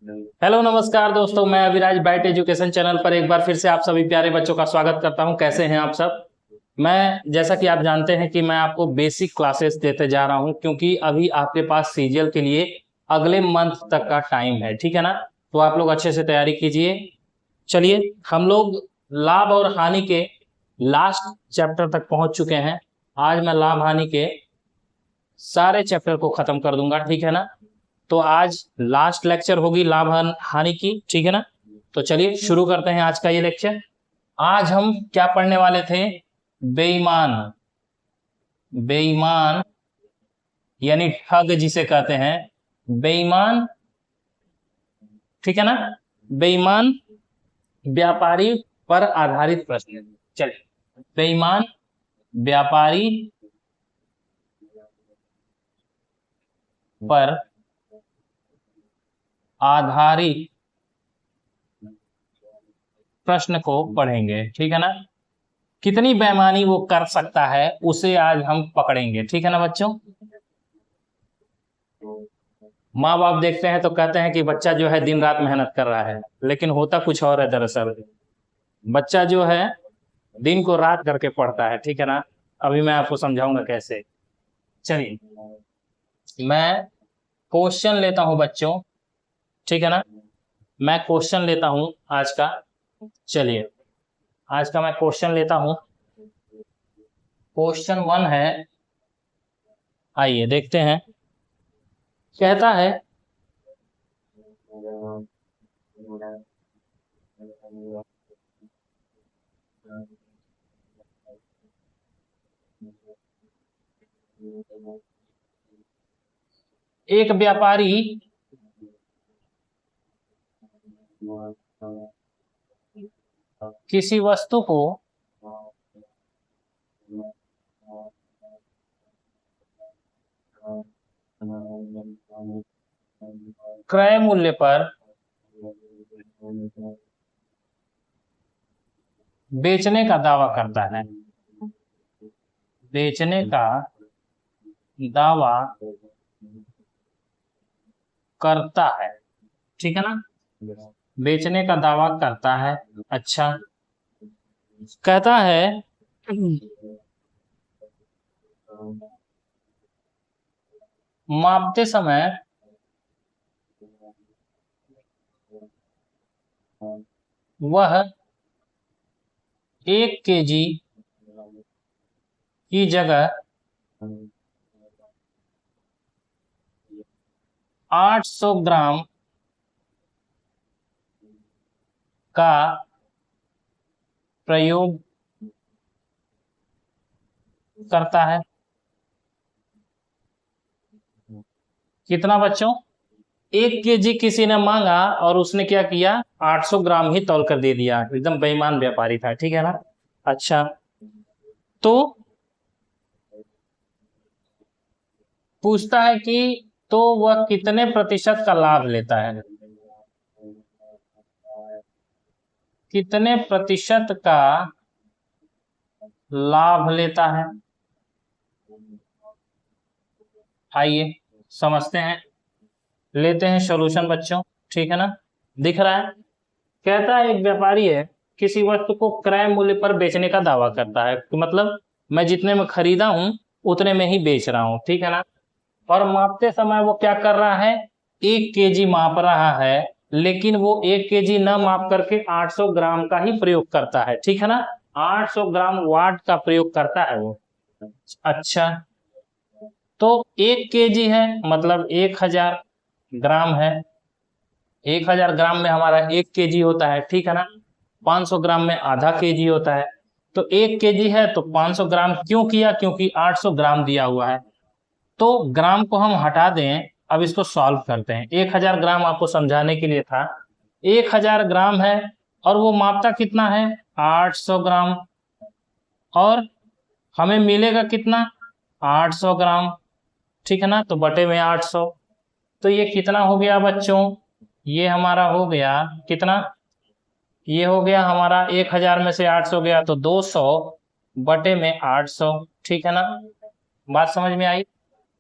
Hello नमस्कार दोस्तों, मैं अविराज बाइट एजुकेशन चैनल पर एक बार फिर से आप सभी प्यारे बच्चों का स्वागत करता हूं। कैसे हैं आप सब। मैं जैसा कि आप जानते हैं कि मैं आपको बेसिक क्लासेस देते जा रहा हूं, क्योंकि अभी आपके पास सीजीएल के लिए अगले मंथ तक का टाइम है, ठीक है ना। तो आप लोग अच्छे से तैयारी कीजिए। चलिए, हम लोग लाभ और हानि के लास्ट चैप्टर तक पहुंच चुके हैं। आज मैं लाभ हानि के सारे चैप्टर को खत्म कर दूंगा, ठीक है ना। तो आज लास्ट लेक्चर होगी लाभ हानि की, ठीक है ना। तो चलिए शुरू करते हैं आज का ये लेक्चर। आज हम क्या पढ़ने वाले थे? बेईमान। बेईमान यानी ठग जिसे कहते हैं, बेईमान, ठीक है ना। बेईमान व्यापारी पर आधारित प्रश्न। चलिए, बेईमान व्यापारी पर आधारित प्रश्न को पढ़ेंगे, ठीक है ना। कितनी बेईमानी वो कर सकता है उसे आज हम पकड़ेंगे, ठीक है ना बच्चों। माँ बाप देखते हैं तो कहते हैं कि बच्चा जो है दिन रात मेहनत कर रहा है, लेकिन होता कुछ और है। दरअसल बच्चा जो है दिन को रात करके पढ़ता है, ठीक है ना। अभी मैं आपको समझाऊंगा कैसे। चलिए, मैं क्वेश्चन लेता हूं बच्चों, ठीक है ना। मैं क्वेश्चन लेता हूं आज का। चलिए, आज का मैं क्वेश्चन लेता हूं। क्वेश्चन 1 है, आइए देखते हैं। कहता है, एक व्यापारी किसी वस्तु को क्रय मूल्य पर बेचने का दावा करता है। बेचने का दावा करता है, ठीक है ना। बेचने का दावा करता है। अच्छा, कहता है मापते समय वह 1 केजी की जगह 800 ग्राम का प्रयोग करता है। कितना बच्चों? 1 केजी किसी ने मांगा और उसने क्या किया, 800 ग्राम ही तौल कर दे दिया। एकदम बेईमान व्यापारी था, ठीक है ना। अच्छा, तो पूछता है कि तो वह कितने प्रतिशत का लाभ लेता है। कितने प्रतिशत का लाभ लेता है, आइए समझते हैं। लेते हैं सॉल्यूशन बच्चों, ठीक है ना। दिख रहा है। कहता है एक व्यापारी है, किसी वस्तु को क्रय मूल्य पर बेचने का दावा करता है। तो मतलब मैं जितने में खरीदा हूं उतने में ही बेच रहा हूं, ठीक है ना। और मापते समय वो क्या कर रहा है, 1 केजी माप रहा है, लेकिन वो 1 केजी न माप करके 800 ग्राम का ही प्रयोग करता है, ठीक है ना। 800 ग्राम वाट का प्रयोग करता है वो। अच्छा, तो 1 केजी है मतलब 1000 ग्राम है। 1000 ग्राम में हमारा 1 केजी होता है, ठीक है ना। 500 ग्राम में आधा केजी होता है। तो 1 केजी है तो 500 ग्राम क्यों किया, क्योंकि 800 ग्राम दिया हुआ है। तो ग्राम को हम हटा दें। अब इसको सॉल्व करते हैं। 1000 ग्राम आपको समझाने के लिए था। 1000 ग्राम है और वो मापता कितना है, 800 ग्राम। और हमें मिलेगा कितना, 800 ग्राम, ठीक है ना। तो बटे में 800। तो ये कितना हो गया बच्चों, ये हमारा हो गया कितना, ये हो गया हमारा 1000 में से 800 गया तो 200 बटे में 800, ठीक है ना। बात समझ में आई।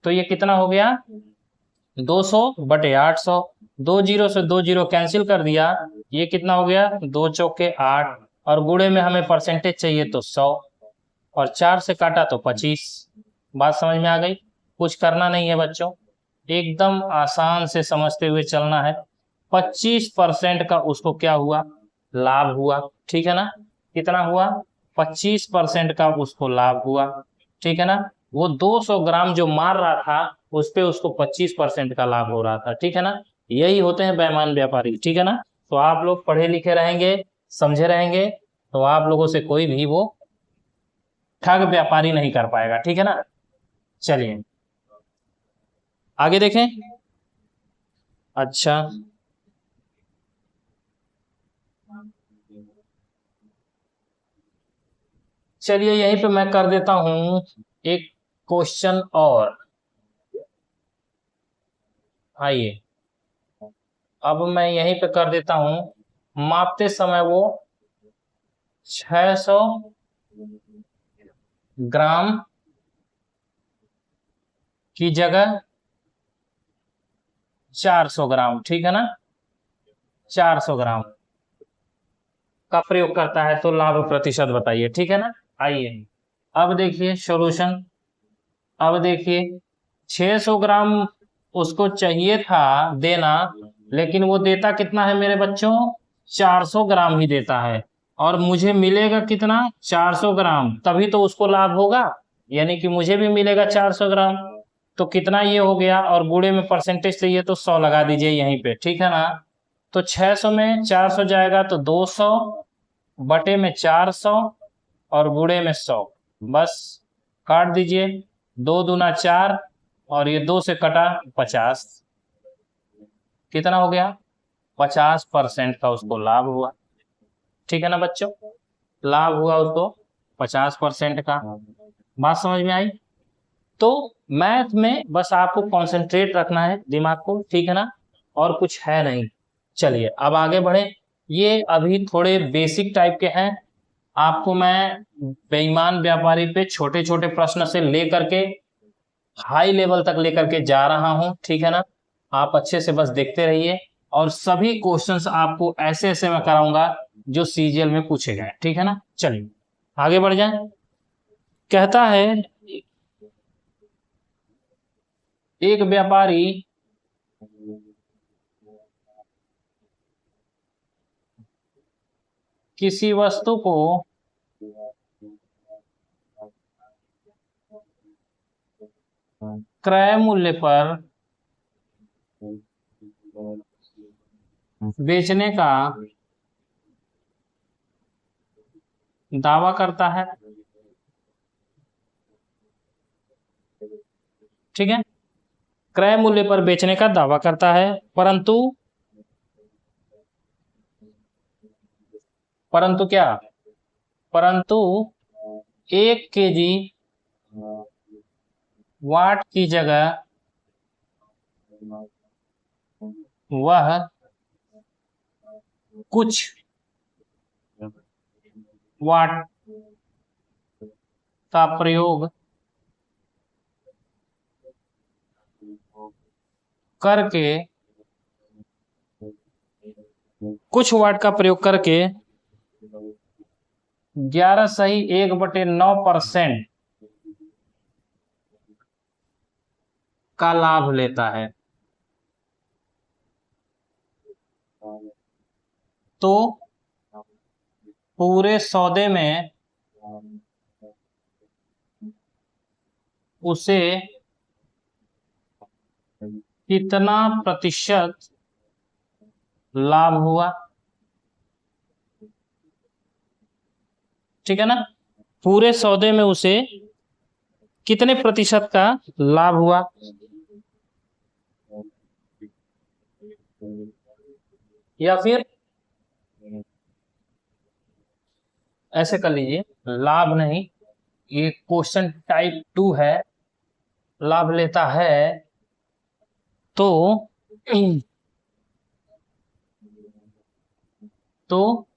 तो ये कितना हो गया, 200 बटे 800। दो जीरो से दो जीरो कैंसिल कर दिया, ये कितना हो गया, दो चौके 8, और गुणे में हमें परसेंटेज चाहिए तो 100, और 4 से काटा तो 25। बात समझ में आ गई? कुछ करना नहीं है बच्चों, एकदम आसान से समझते हुए चलना है। 25% का उसको क्या हुआ, लाभ हुआ, ठीक है ना। कितना हुआ, 25% का उसको लाभ हुआ, ठीक है ना। वो 200 ग्राम जो मार रहा था उस पे उसको 25% का लाभ हो रहा था, ठीक है ना। यही होते हैं बेईमान व्यापारी, ठीक है ना। तो आप लोग पढ़े लिखे रहेंगे, समझे रहेंगे, तो आप लोगों से कोई भी वो ठग व्यापारी नहीं कर पाएगा, ठीक है ना। चलिए आगे देखें। अच्छा, चलिए यहीं पे मैं कर देता हूं एक क्वेश्चन और। आइए, अब मैं यहीं पे कर देता हूं, मापते समय वो 600 ग्राम की जगह 400 ग्राम, ठीक है ना, 400 ग्राम का प्रयोग करता है, तो लाभ प्रतिशत बताइए, ठीक है ना। आइए अब देखिए सॉल्यूशन। अब देखिए 600 ग्राम उसको चाहिए था देना, लेकिन वो देता कितना है मेरे बच्चों, 400 ग्राम ही देता है, और मुझे मिलेगा कितना, 400 ग्राम, तभी तो उसको लाभ होगा, यानी कि मुझे भी मिलेगा 400 ग्राम। तो कितना ये हो गया, और गुणे में परसेंटेज चाहिए तो 100 लगा दीजिए यहीं पे, ठीक है ना। तो 600 में 400 जाएगा तो 200 बटे में 400 और गुणे में 100, बस काट दीजिए, 2 दूना 4, और ये 2 से कटा 50, कितना हो गया, 50% का उसको लाभ हुआ, ठीक है ना बच्चों। लाभ हुआ उसको 50% का। बात समझ में आई? तो मैथ में बस आपको कंसंट्रेट रखना है दिमाग को, ठीक है ना, और कुछ है नहीं। चलिए अब आगे बढ़े। ये अभी थोड़े बेसिक टाइप के हैं, आपको मैं बेईमान व्यापारी पे छोटे छोटे प्रश्न से लेकर के हाई लेवल तक लेकर के जा रहा हूं, ठीक है ना। आप अच्छे से बस देखते रहिए, और सभी क्वेश्चंस आपको ऐसे ऐसे मैं कराऊंगा जो सीजीएल में पूछे गए, ठीक है ना। चलिए आगे बढ़ जाए। कहता है एक व्यापारी किसी वस्तु को क्रय मूल्य पर बेचने का दावा करता है, ठीक है। क्रय मूल्य पर बेचने का दावा करता है, परंतु परंतु क्या, परंतु 1 केजी वाट की जगह वह कुछ वाट का प्रयोग करके, कुछ वाट का प्रयोग करके 11 सही 1/9% का लाभ लेता है, तो पूरे सौदे में उसे कितना प्रतिशत लाभ हुआ, ठीक है ना। पूरे सौदे में उसे कितने प्रतिशत का लाभ हुआ, या फिर ऐसे कर लीजिए, लाभ नहीं, ये क्वेश्चन टाइप 2 है, लाभ लेता है तो तो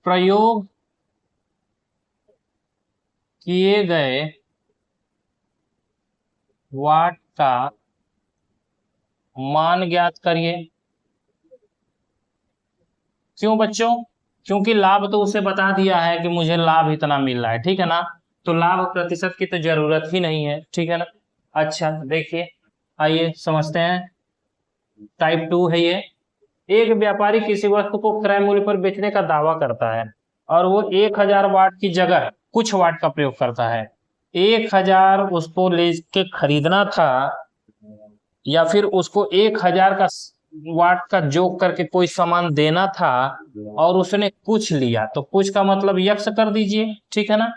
प्रयोग किए गए वाट का मान ज्ञात करिए। क्यों बच्चों? क्योंकि लाभ तो उसे बता दिया है कि मुझे लाभ इतना मिल रहा है, ठीक है ना, तो लाभ प्रतिशत की तो जरूरत ही नहीं है, ठीक है ना। अच्छा देखिए, आइए समझते हैं। टाइप 2 है ये। एक व्यापारी किसी वस्तु को क्रय मूल्य पर बेचने का दावा करता है और वो 1000 वाट की जगह कुछ वाट का प्रयोग करता है। 1000 उसको लेके खरीदना था या फिर उसको 1000 का वाट का जोक करके कोई सामान देना था और उसने कुछ लिया, तो कुछ का मतलब यक्स कर दीजिए, ठीक है ना,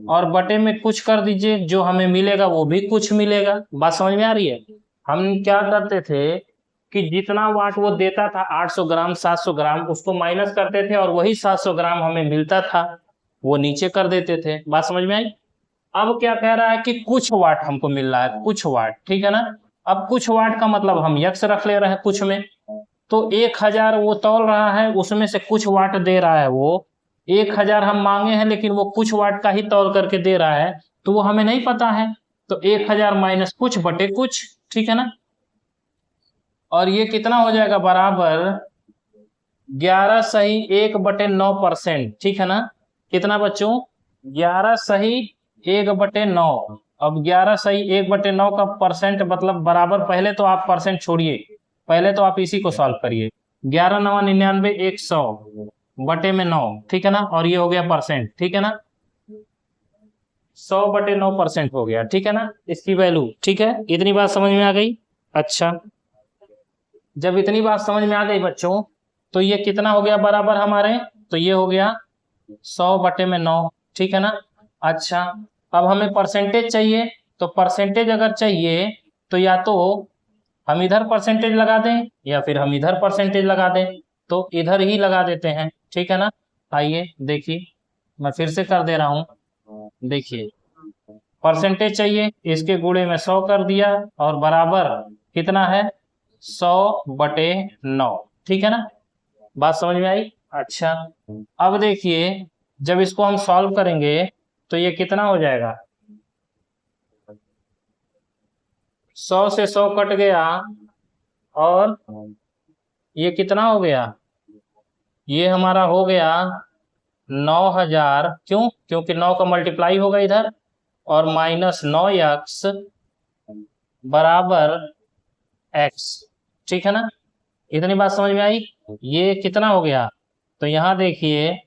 और बटे में कुछ कर दीजिए, जो हमें मिलेगा वो भी कुछ मिलेगा। बात समझ में आ रही है? हम क्या करते थे कि जितना वाट वो देता था 800 ग्राम 700 ग्राम, उसको माइनस करते थे और वही 700 ग्राम हमें मिलता था, वो नीचे कर देते थे। बात समझ में आई? अब क्या कह रहा है कि कुछ वाट हमको मिल रहा है, कुछ वाट, ठीक है ना। अब कुछ वाट का मतलब हम यक्स रख ले रहे हैं कुछ में, तो 1000 वो तौल रहा है, उसमें से कुछ वाट दे रहा है वो। 1000 हम मांगे हैं लेकिन वो कुछ वाट का ही तौल करके दे रहा है, तो वो हमें नहीं पता है, तो 1000 माइनस कुछ बटे कुछ, ठीक है ना। और ये कितना हो जाएगा? बराबर 11 सही 1/9%, ठीक है ना। कितना बच्चों? 11 सही 1/9। अब 11 सही 1/9 का परसेंट मतलब बराबर, पहले तो आप परसेंट छोड़िए, पहले तो आप इसी को सॉल्व करिए। 11 9 99 100 बटे में 9, ठीक है ना, और ये हो गया परसेंट, ठीक है ना। 100/9% हो गया, ठीक है ना, इसकी वैल्यू, ठीक है। इतनी बात समझ में आ गई? अच्छा, जब इतनी बात समझ में आ गई बच्चों, तो ये कितना हो गया बराबर हमारे? तो ये हो गया 100/9, ठीक है ना। अच्छा, अब हमें परसेंटेज चाहिए, तो परसेंटेज अगर चाहिए तो या तो हम इधर परसेंटेज लगा दें या फिर हम इधर परसेंटेज लगा दें, तो इधर ही लगा देते हैं, ठीक है ना। आइए देखिए, मैं फिर से कर दे रहा हूं, देखिए परसेंटेज चाहिए, इसके गुणे में 100 कर दिया और बराबर कितना है? 100/9, ठीक है ना। बात समझ में आई? अच्छा, अब देखिए जब इसको हम सॉल्व करेंगे तो ये कितना हो जाएगा? 100 से 100 कट गया और ये कितना हो गया? ये हमारा हो गया 9000। क्यों? क्योंकि 9 का मल्टीप्लाई होगा इधर, और माइनस 9x बराबर x, ठीक है ना। इतनी बात समझ में आई? ये कितना हो गया? तो यहाँ देखिए,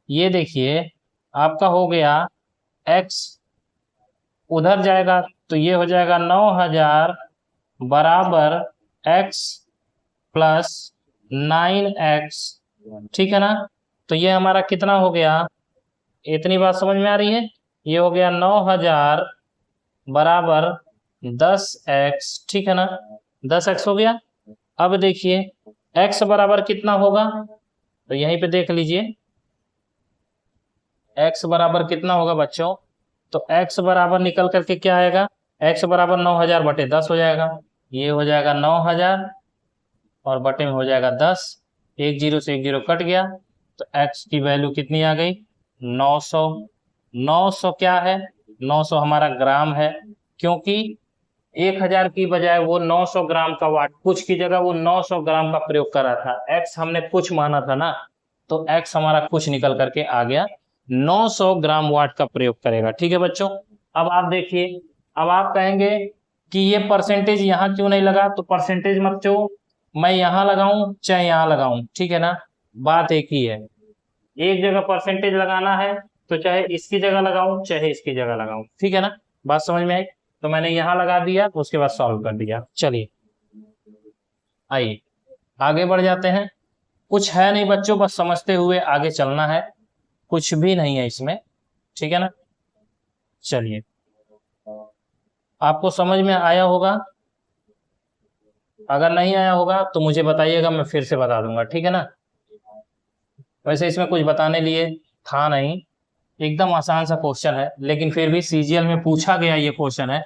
ये देखिए आपका हो गया x उधर जाएगा तो ये हो जाएगा 9000 बराबर x प्लस 9x, ठीक है ना। तो ये हमारा कितना हो गया? इतनी बात समझ में आ रही है? ये हो गया 9000 बराबर 10x, ठीक है ना, 10x हो गया। अब देखिए x बराबर कितना होगा, तो यहीं पे देख लीजिए x बराबर कितना होगा बच्चों। तो x बराबर निकल करके क्या आएगा? x बराबर 9000/10 हो जाएगा, ये हो जाएगा 9000 और बटे में हो जाएगा 10, एक जीरो से एक जीरो कट गया, तो x की वैल्यू कितनी आ गई? 900। 900 क्या है? 900 हमारा ग्राम है, क्योंकि 1000 की बजाय वो 900 ग्राम का वाट, कुछ की जगह वो 900 ग्राम का प्रयोग कर रहा था, x हमने कुछ माना था ना, तो x हमारा कुछ निकल करके आ गया, 900 ग्राम वाट का प्रयोग करेगा, ठीक है बच्चों। अब आप देखिए, अब आप कहेंगे कि ये परसेंटेज यहाँ क्यों नहीं लगा, तो परसेंटेज बच्चों मैं यहाँ लगाऊं चाहे यहाँ लगाऊं, ठीक है ना, बात एक ही है। एक जगह परसेंटेज लगाना है तो चाहे इसकी जगह लगाऊं चाहे इसकी जगह लगाऊं, ठीक है ना। बात समझ में आई? तो मैंने यहाँ लगा दिया, उसके बाद सॉल्व कर दिया। चलिए आइए आगे बढ़ जाते हैं। कुछ है नहीं बच्चों, बस समझते हुए आगे चलना है, कुछ भी नहीं है इसमें, ठीक है ना। चलिए, आपको समझ में आया होगा, अगर नहीं आया होगा तो मुझे बताइएगा, मैं फिर से बता दूंगा, ठीक है ना। वैसे इसमें कुछ बताने लिए था नहीं, एकदम आसान सा क्वेश्चन है, लेकिन फिर भी सीजीएल में पूछा गया ये क्वेश्चन है।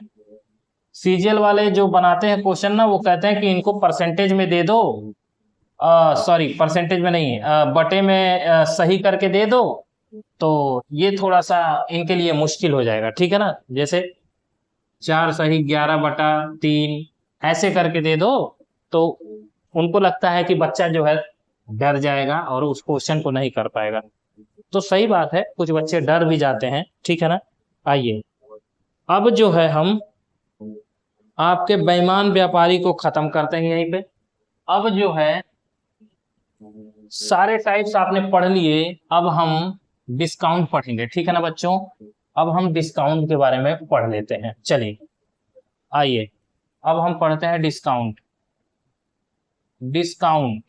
सीजीएल वाले जो बनाते हैं क्वेश्चन ना, वो कहते हैं कि इनको परसेंटेज में दे दो, सॉरी परसेंटेज में नहीं, बटे में सही करके दे दो, तो ये थोड़ा सा इनके लिए मुश्किल हो जाएगा, ठीक है ना। जैसे 4 सही 11/3 ऐसे करके दे दो, तो उनको लगता है कि बच्चा जो है डर जाएगा और उस क्वेश्चन को नहीं कर पाएगा। तो सही बात है, कुछ बच्चे डर भी जाते हैं, ठीक है ना। आइए अब जो है हम आपके बेईमान व्यापारी को खत्म करते हैं यहीं पे। अब जो है सारे टाइप्स आपने पढ़ लिए, अब हम डिस्काउंट पढ़ेंगे, ठीक है ना बच्चों। अब हम डिस्काउंट के बारे में पढ़ लेते हैं। चलिए आइए अब हम पढ़ते हैं डिस्काउंट। डिस्काउंट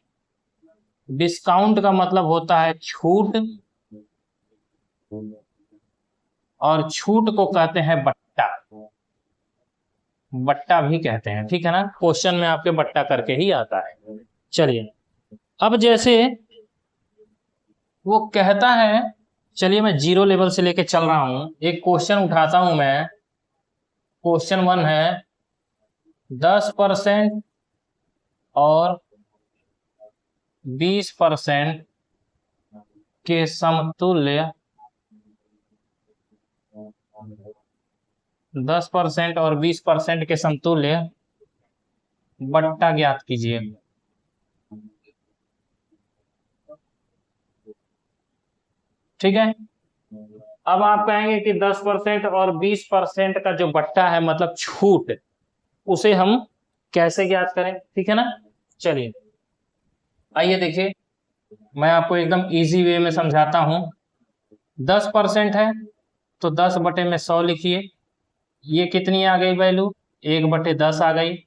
डिस्काउंट का मतलब होता है छूट, और छूट को कहते हैं बट्टा। बट्टा भी कहते हैं, ठीक है ना। क्वेश्चन में आपके बट्टा करके ही आता है। चलिए अब जैसे वो कहता है, चलिए मैं 0 लेवल से लेके चल रहा हूं, एक क्वेश्चन उठाता हूं मैं। क्वेश्चन 1 है 10% और 20% के समतुल्य 10% और 20% के समतुल्य बट्टा ज्ञात कीजिए। ठीक है, अब आप कहेंगे कि 10% और 20% का जो बट्टा है मतलब छूट, उसे हम कैसे ज्ञात करें, ठीक है ना। चलिए आइए देखिए, मैं आपको एकदम इजी वे में समझाता हूं। 10% है तो 10/100 लिखिए। ये कितनी आ गई वैल्यू, 1/10 आ गई।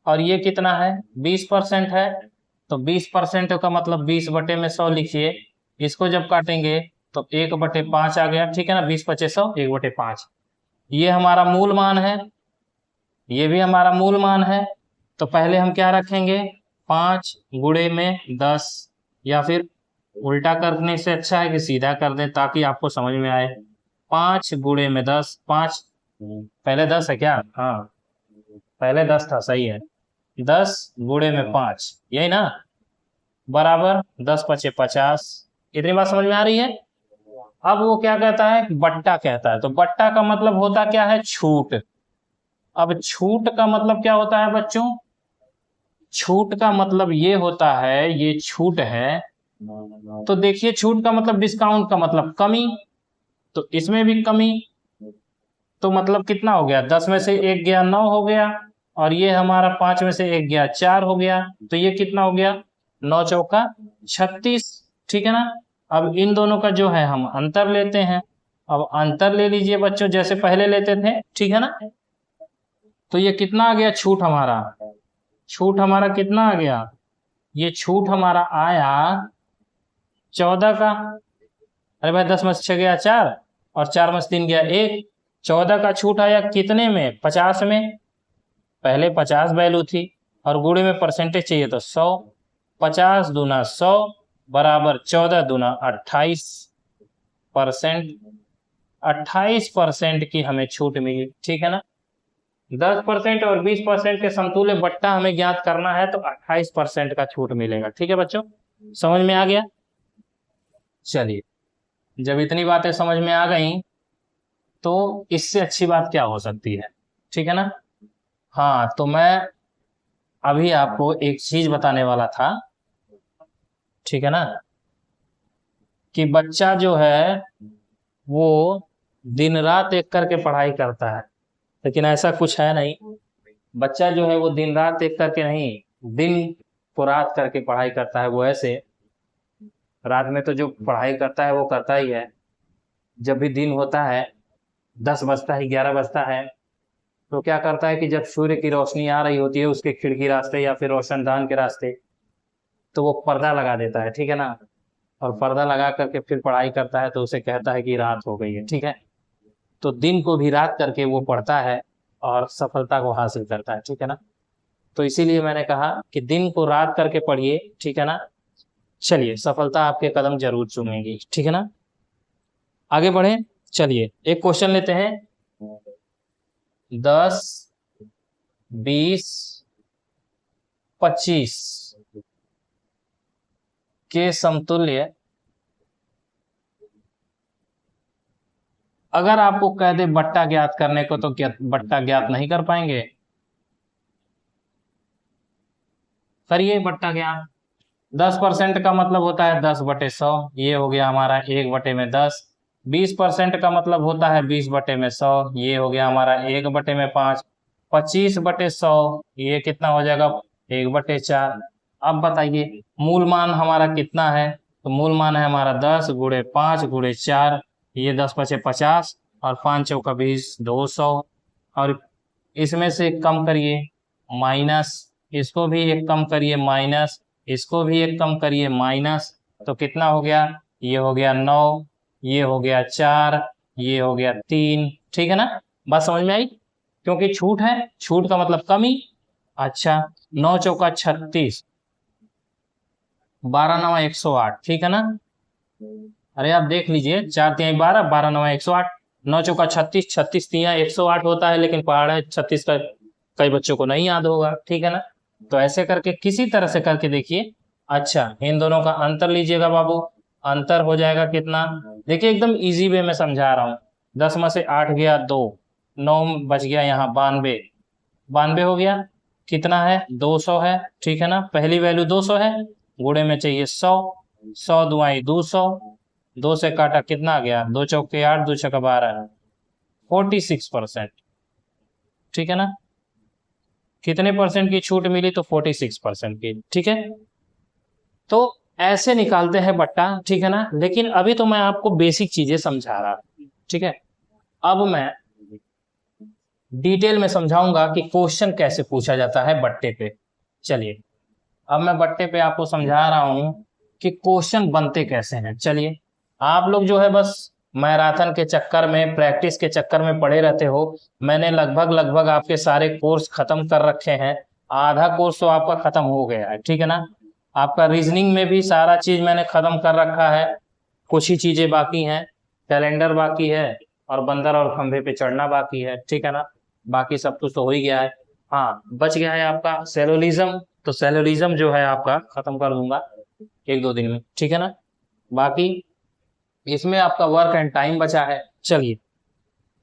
और ये कितना है, 20% है, तो 20% का मतलब 20/100 लिखिए। इसको जब काटेंगे तो 1/5 आ गया, ठीक है ना। 20×100 1/5। ये हमारा मूल मान है, ये भी हमारा मूल मान है। तो पहले हम क्या रखेंगे, 5 गुणे में 10, या फिर उल्टा करने से अच्छा है कि सीधा कर दें ताकि आपको समझ में आए। 5 गुणे में 10, 5 पहले 10 है क्या, हाँ पहले 10 था, सही है। 10 गुणे में 5, यही ना, बराबर 10×5 50। इतनी बात समझ में आ रही है। अब वो क्या कहता है, बट्टा कहता है। तो बट्टा का मतलब होता क्या है, छूट। अब छूट का मतलब क्या होता है बच्चों, छूट का मतलब ये होता है, ये छूट है। तो देखिए छूट का मतलब डिस्काउंट का मतलब कमी, तो इसमें भी कमी। तो मतलब कितना हो गया, 10 में से 1 गया 9 हो गया, और ये हमारा 5 में से 1 गया 4 हो गया। तो ये कितना हो गया, 9 चौका 36, ठीक है ना। अब इन दोनों का जो है हम अंतर लेते हैं। अब अंतर ले लीजिए बच्चों, जैसे पहले लेते थे, ठीक है ना। तो ये कितना आ गया छूट हमारा, छूट हमारा कितना आ गया, ये छूट हमारा आया 14 का। अरे भाई 10 में से 6 गया 4, और 4 में से 3 गया 1। 14 का छूट आया कितने में, 50 में। पहले 50 वैल्यू थी, और गुणे में परसेंटेज चाहिए तो 100। 50 दूना 100 बराबर 14 दूना 28%। 28% की हमें छूट मिली, ठीक है ना। 10% और 20% के समतुल्य बट्टा हमें ज्ञात करना है, तो 28% का छूट मिलेगा, ठीक है बच्चों। समझ में आ गया। चलिए जब इतनी बातें समझ में आ गई, तो इससे अच्छी बात क्या हो सकती है, ठीक है ना। हाँ तो मैं अभी आपको एक चीज बताने वाला था, ठीक है ना, कि बच्चा जो है वो दिन रात एक करके पढ़ाई करता है, लेकिन ऐसा कुछ है नहीं। बच्चा जो है वो दिन रात एक करके नहीं, दिन को रात करके पढ़ाई करता है। वो ऐसे रात में तो जो पढ़ाई करता है वो करता ही है, जब भी दिन होता है 10 बजता है 11 बजता है, तो क्या करता है कि जब सूर्य की रोशनी आ रही होती है उसके खिड़की रास्ते या फिर रोशनदान के रास्ते, तो वो पर्दा लगा देता है, ठीक है ना। और पर्दा लगा करके फिर पढ़ाई करता है, तो उसे कहता है कि रात हो गई है, ठीक है। तो दिन को भी रात करके वो पढ़ता है और सफलता को हासिल करता है, ठीक है ना। तो इसीलिए मैंने कहा कि दिन को रात करके पढ़िए, ठीक है ना। चलिए सफलता आपके कदम जरूर चूमेगी, ठीक है ना। आगे बढ़े, चलिए एक क्वेश्चन लेते हैं। 10, 20, 25 के समतुल्य अगर आपको कह दे बट्टा ज्ञात करने को, तो क्या बट्टा ज्ञात नहीं कर पाएंगे। करिए बट्टा क्या। 10% का मतलब होता है 10/100, ये हो गया हमारा 1/10। 20% का मतलब होता है 20/100, ये हो गया हमारा 1/5। 25/100, ये कितना हो जाएगा 1/4। अब बताइए मूल मान हमारा कितना है, तो मूल मान है हमारा 10 × 5 × 4, ये 10×5 = 50, और 5 × 4 = 20, 200। और इसमें से एक कम करिए माइनस, इसको भी एक कम करिए माइनस, इसको भी एक कम करिए माइनस, तो कितना हो गया, ये हो गया 9, ये हो गया 4, ये हो गया 3। ठीक है ना, बात समझ में आई। क्योंकि छूट है, छूट का मतलब कमी। अच्छा, 9 × 4 = 36, 12×9 = 108। ठीक है ना, अरे आप देख लीजिए, 4×3 = 12, 12×9 = 108। 9 × 4 = 36, 36×3 = 108 होता है, लेकिन पहाड़ 36 का कई बच्चों को नहीं याद होगा। ठीक है ना, तो ऐसे करके किसी तरह से करके देखिए। अच्छा, इन दोनों का अंतर लीजिएगा बाबू, अंतर हो जाएगा कितना, देखिए एकदम इजी वे में समझा रहा हूँ। 10 में से 8 गया 2, 9 बच गया यहाँ 92, 92 हो गया, कितना है 200 है। ठीक है ना, पहली वैल्यू 200 है, गुणे में चाहिए 100, 100 दुआई 200, 2 से काटा कितना आ गया, 2 चौके 8, 2 छक्का 12, 46%। ठीक है ना, कितने परसेंट की छूट मिली, तो 46% की। ठीक है, तो ऐसे निकालते हैं बट्टा। ठीक है ना, लेकिन अभी तो मैं आपको बेसिक चीजें समझा रहा। ठीक है, अब मैं डिटेल में समझाऊंगा कि क्वेश्चन कैसे पूछा जाता है बट्टे पे। चलिए, अब मैं बट्टे पे आपको समझा रहा हूं कि क्वेश्चन बनते कैसे हैं। चलिए, आप लोग जो है बस मैराथन के चक्कर में, प्रैक्टिस के चक्कर में पड़े रहते हो। मैंने लगभग लगभग आपके सारे कोर्स खत्म कर रखे हैं, आधा कोर्स तो आपका खत्म हो गया है। ठीक है ना, आपका रीजनिंग में भी सारा चीज मैंने खत्म कर रखा है, कुछ ही चीजें बाकी हैं, कैलेंडर बाकी है, और बंदर और खंभे पे चढ़ना बाकी है। ठीक है ना, बाकी सब कुछ तो हो ही गया है। हाँ, बच गया है आपका सेलोलिज्म, तो सेलोलिज्म जो है आपका खत्म कर दूंगा 1-2 दिन में। ठीक है ना, बाकी इसमें आपका वर्क एंड टाइम बचा है। चलिए,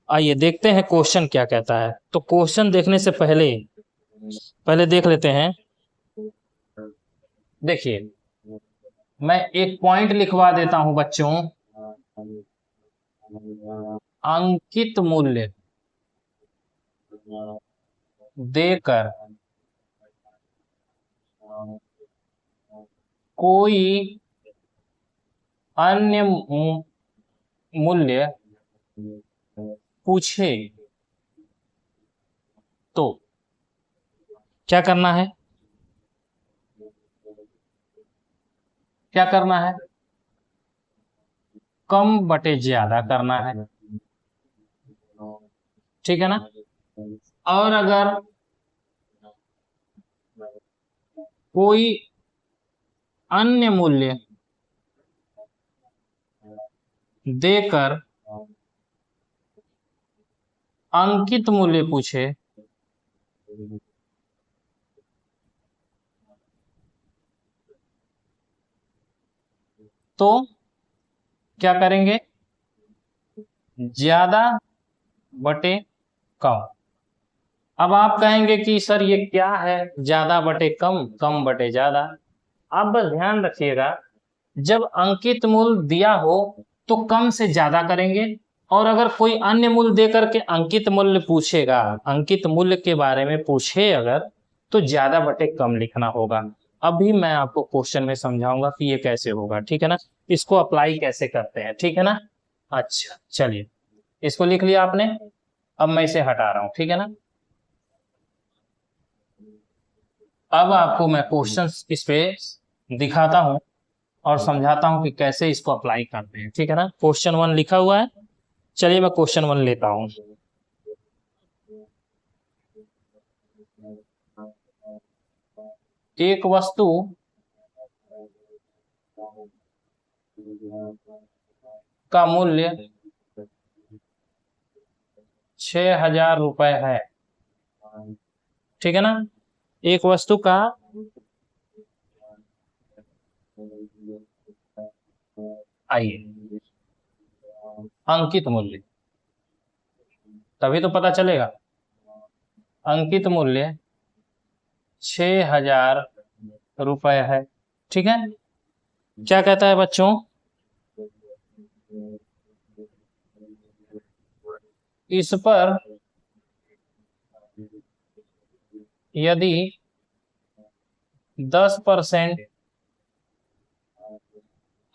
आइए देखते हैं क्वेश्चन क्या कहता है। तो क्वेश्चन देखने से पहले पहले देख लेते हैं। देखिए, मैं एक पॉइंट लिखवा देता हूं बच्चों, अंकित मूल्य देकर कोई अन्य मूल्य पूछे तो क्या करना है, क्या करना है, कम बटे ज्यादा करना है। ठीक है ना, और अगर कोई अन्य मूल्य देकर अंकित मूल्य पूछे तो क्या करेंगे, ज्यादा बटे कम। अब आप कहेंगे कि सर ये क्या है, ज्यादा बटे कम, कम बटे ज्यादा। आप बस ध्यान रखिएगा, जब अंकित मूल्य दिया हो तो कम से ज्यादा करेंगे, और अगर कोई अन्य मूल्य दे करके अंकित मूल्य पूछेगा, अंकित मूल्य के बारे में पूछे अगर, तो ज्यादा बटे कम लिखना होगा। अभी मैं आपको क्वेश्चन में समझाऊंगा कि ये कैसे होगा। ठीक है ना, इसको अप्लाई कैसे करते हैं। ठीक है ना, अच्छा चलिए, इसको लिख लिया आपने, अब मैं इसे हटा रहा हूं। ठीक है ना, अब आपको मैं क्वेश्चंस इस पे दिखाता हूं और समझाता हूं कि कैसे इसको अप्लाई करते हैं। ठीक है ना, क्वेश्चन 1 लिखा हुआ है, चलिए मैं क्वेश्चन 1 लेता हूं। एक वस्तु का मूल्य 6,000 रुपए है। ठीक है ना, एक वस्तु का आइए अंकित मूल्य, तभी तो पता चलेगा। अंकित मूल्य 6,000 रुपए है। ठीक है, क्या कहता है बच्चों, इस पर यदि 10%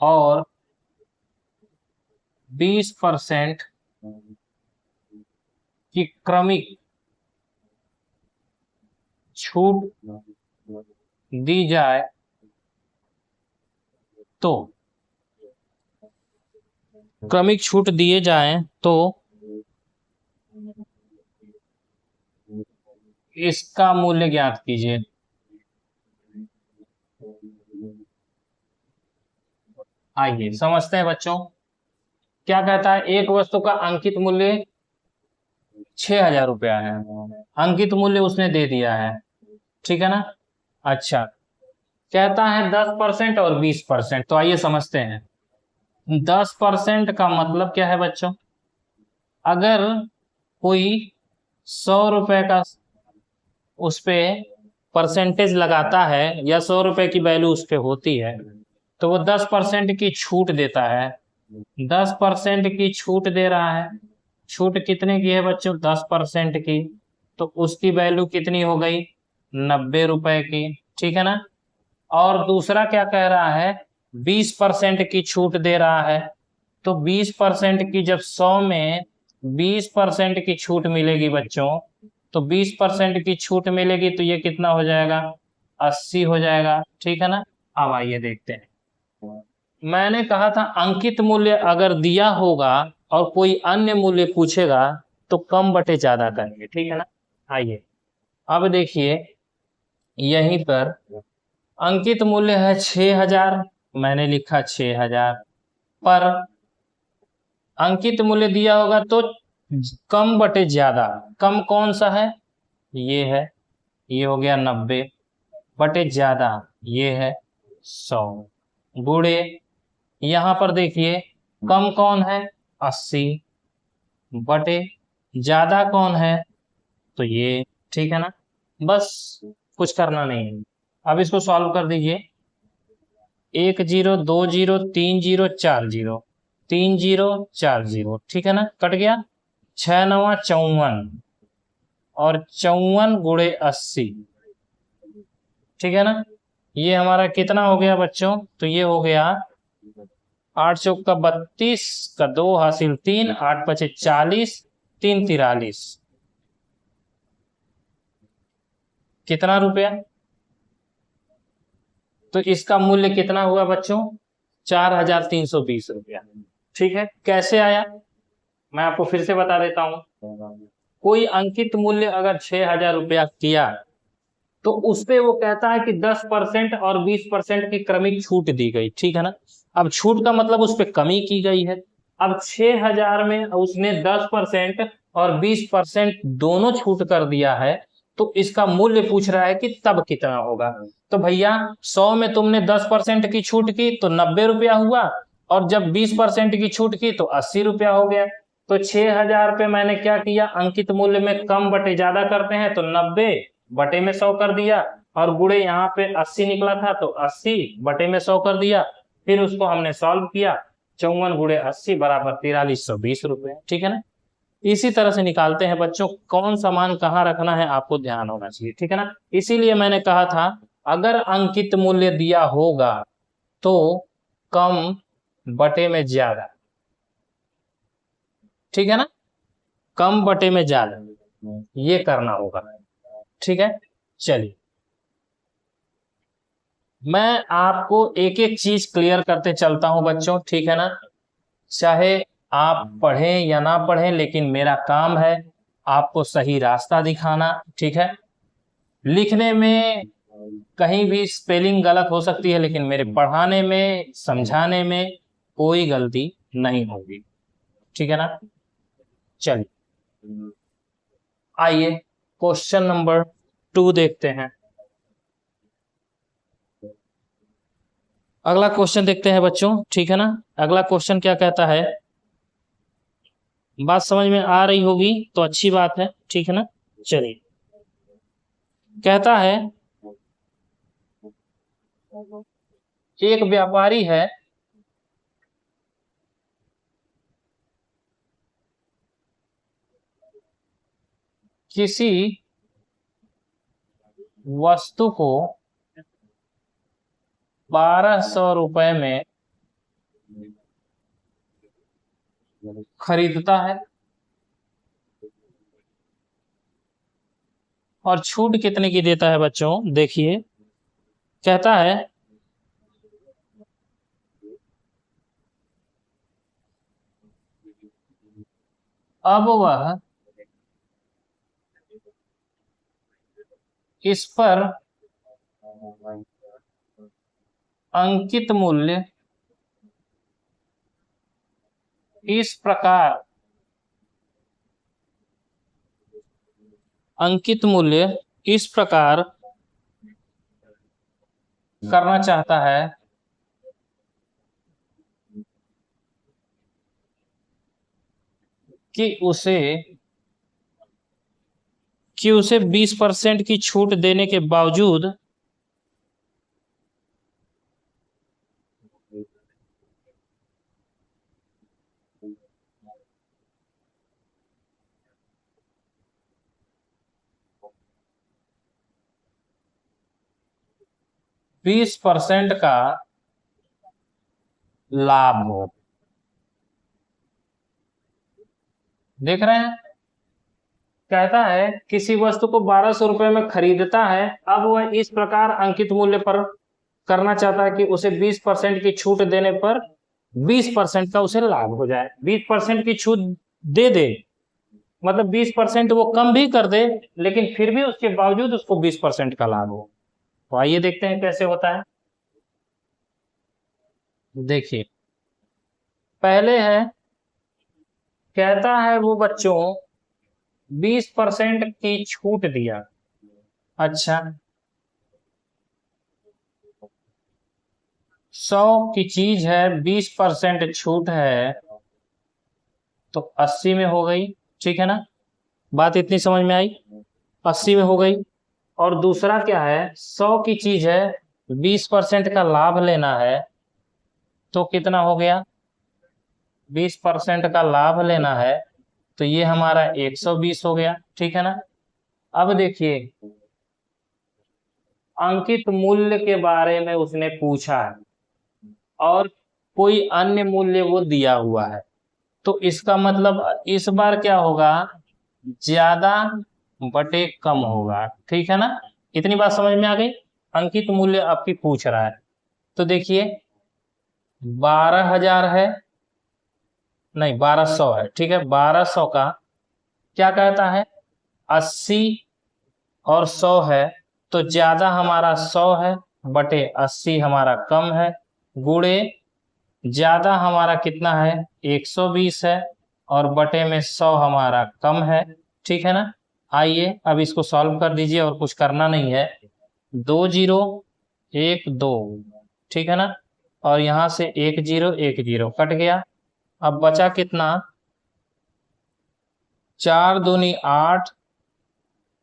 और 20% की क्रमिक छूट दी जाए तो क्रमिक छूट दिए जाएं तो इसका मूल्य ज्ञात कीजिए। आइए समझते हैं बच्चों, क्या कहता है, एक वस्तु का अंकित मूल्य 6,000 रुपया है, अंकित मूल्य उसने दे दिया है, ठीक है ना। अच्छा, कहता है 10% और 20%, तो आइए समझते हैं। 10% का मतलब क्या है बच्चों, अगर कोई 100 रुपए का उस पे परसेंटेज लगाता है या 100 रुपए की वैल्यू उस पे होती है, तो वो 10% की छूट देता है। 10% की छूट दे रहा है, छूट कितने की है बच्चों, 10% की, तो उसकी वैल्यू कितनी हो गई, 90 रुपए की, ठीक है ना। और दूसरा क्या कह रहा है, 20% की छूट दे रहा है, तो 20% की जब 100 में 20% की छूट मिलेगी बच्चों, तो 20% की छूट मिलेगी तो ये कितना हो जाएगा, 80 हो जाएगा, ठीक है ना। अब आइए देखते हैं, मैंने कहा था अंकित मूल्य अगर दिया होगा और कोई अन्य मूल्य पूछेगा तो कम बटे ज्यादा करेंगे, ठीक है ना। आइए अब देखिए, यहीं पर अंकित मूल्य है 6,000, मैंने लिखा 6,000, पर अंकित मूल्य दिया होगा तो कम बटे ज्यादा, कम कौन सा है, ये है, ये हो गया 90, बटे ज्यादा ये है 100, गुणे यहां पर देखिए कम कौन है 80, बटे ज्यादा कौन है, तो ये, ठीक है ना। बस कुछ करना नहीं है, अब इसको सॉल्व कर दीजिए। 1020 30 40 30 40, ठीक है ना, कट गया, 6 9 54 और 54 गुणे 80, ठीक है ना। ये हमारा कितना हो गया बच्चों, तो ये हो गया 8 चौक का 32 का 2 हासिल 3, 8 पचे 40, 3 43, कितना रुपया, तो इसका मूल्य कितना हुआ बच्चों, 4,320 रुपया, ठीक है। कैसे आया, मैं आपको फिर से बता देता हूं, कोई अंकित मूल्य अगर 6,000 रुपया किया तो उसपे वो कहता है कि 10% और 20% की क्रमिक छूट दी गई, ठीक है ना। अब छूट का मतलब उस पर कमी की गई है, अब 6,000 में उसने 10% और 20% दोनों छूट कर दिया है, तो इसका मूल्य पूछ रहा है कि तब कितना होगा। तो भैया 100 में तुमने 10% की छूट की तो 90 रुपया हुआ, और जब 20% की छूट की तो 80 रुपया हो गया। तो 6,000 पे मैंने क्या किया, अंकित मूल्य में कम बटे ज्यादा करते हैं, तो 90 बटे में 100 कर दिया, और गुणे यहाँ पे 80 निकला था तो 80 बटे में 100 कर दिया, फिर उसको हमने सॉल्व किया, 54 गुणे 80 बराबर 4320 रुपए, ठीक है ना। इसी तरह से निकालते हैं बच्चों, कौन सा मान कहाँ रखना है आपको ध्यान होना चाहिए, ठीक है ना। इसीलिए मैंने कहा था अगर अंकित मूल्य दिया होगा तो कम बटे में ज्यादा, ठीक है ना, कम बटे में ज्यादा ये करना होगा, ठीक है। चलिए मैं आपको एक एक चीज क्लियर करते चलता हूं बच्चों, ठीक है ना। चाहे आप पढ़ें या ना पढ़ें, लेकिन मेरा काम है आपको सही रास्ता दिखाना, ठीक है। लिखने में कहीं भी स्पेलिंग गलत हो सकती है, लेकिन मेरे पढ़ाने में समझाने में कोई गलती नहीं होगी, ठीक है ना। चलिए आइए क्वेश्चन नंबर 2 देखते हैं। अगला क्वेश्चन देखते हैं बच्चों, ठीक है ना। अगला क्वेश्चन क्या कहता है, बात समझ में आ रही होगी तो अच्छी बात है, ठीक है ना। चलिए कहता है एक व्यापारी है किसी वस्तु को 1200 रुपए में खरीदता है और छूट कितने की देता है बच्चों, देखिए कहता है अब वह इस पर अंकित मूल्य इस प्रकार करना चाहता है कि उसे 20% की छूट देने के बावजूद 20% का लाभ हो। देख रहे हैं, कहता है किसी वस्तु को 1200 रुपए में खरीदता है, अब वह इस प्रकार अंकित मूल्य पर करना चाहता है कि उसे 20% की छूट देने पर 20% का उसे लाभ हो जाए। 20% की छूट दे दे मतलब 20% वो कम भी कर दे, लेकिन फिर भी उसके बावजूद उसको 20% का लाभ हो। तो आइए देखते हैं कैसे होता है। देखिए पहले है, कहता है वो बच्चों 20% की छूट दिया। अच्छा 100 की चीज है, 20% छूट है तो 80 में हो गई, ठीक है ना, बात इतनी समझ में आई, 80 में हो गई। और दूसरा क्या है, 100 की चीज है, 20% का लाभ लेना है तो कितना हो गया, 20% का लाभ लेना है तो ये हमारा 120 हो गया, ठीक है ना। अब देखिए अंकित मूल्य के बारे में उसने पूछा है और कोई अन्य मूल्य वो दिया हुआ है, तो इसका मतलब इस बार क्या होगा, ज्यादा बटे कम होगा, ठीक है ना। इतनी बात समझ में आ गई। अंकित मूल्य आपकी पूछ रहा है, तो देखिए 12,000 है, नहीं 1200 है, ठीक है। 1200 का क्या कहता है, 80 और 100 है, तो ज्यादा हमारा 100 है बटे 80 हमारा कम है, गुणे ज्यादा हमारा कितना है 120 है और बटे में 100 हमारा कम है, ठीक है ना। आइए अब इसको सॉल्व कर दीजिए और कुछ करना नहीं है। 2 0 1 2, ठीक है ना, और यहां से 1 0 1 0 कट गया। अब बचा कितना, 4 दूनी 8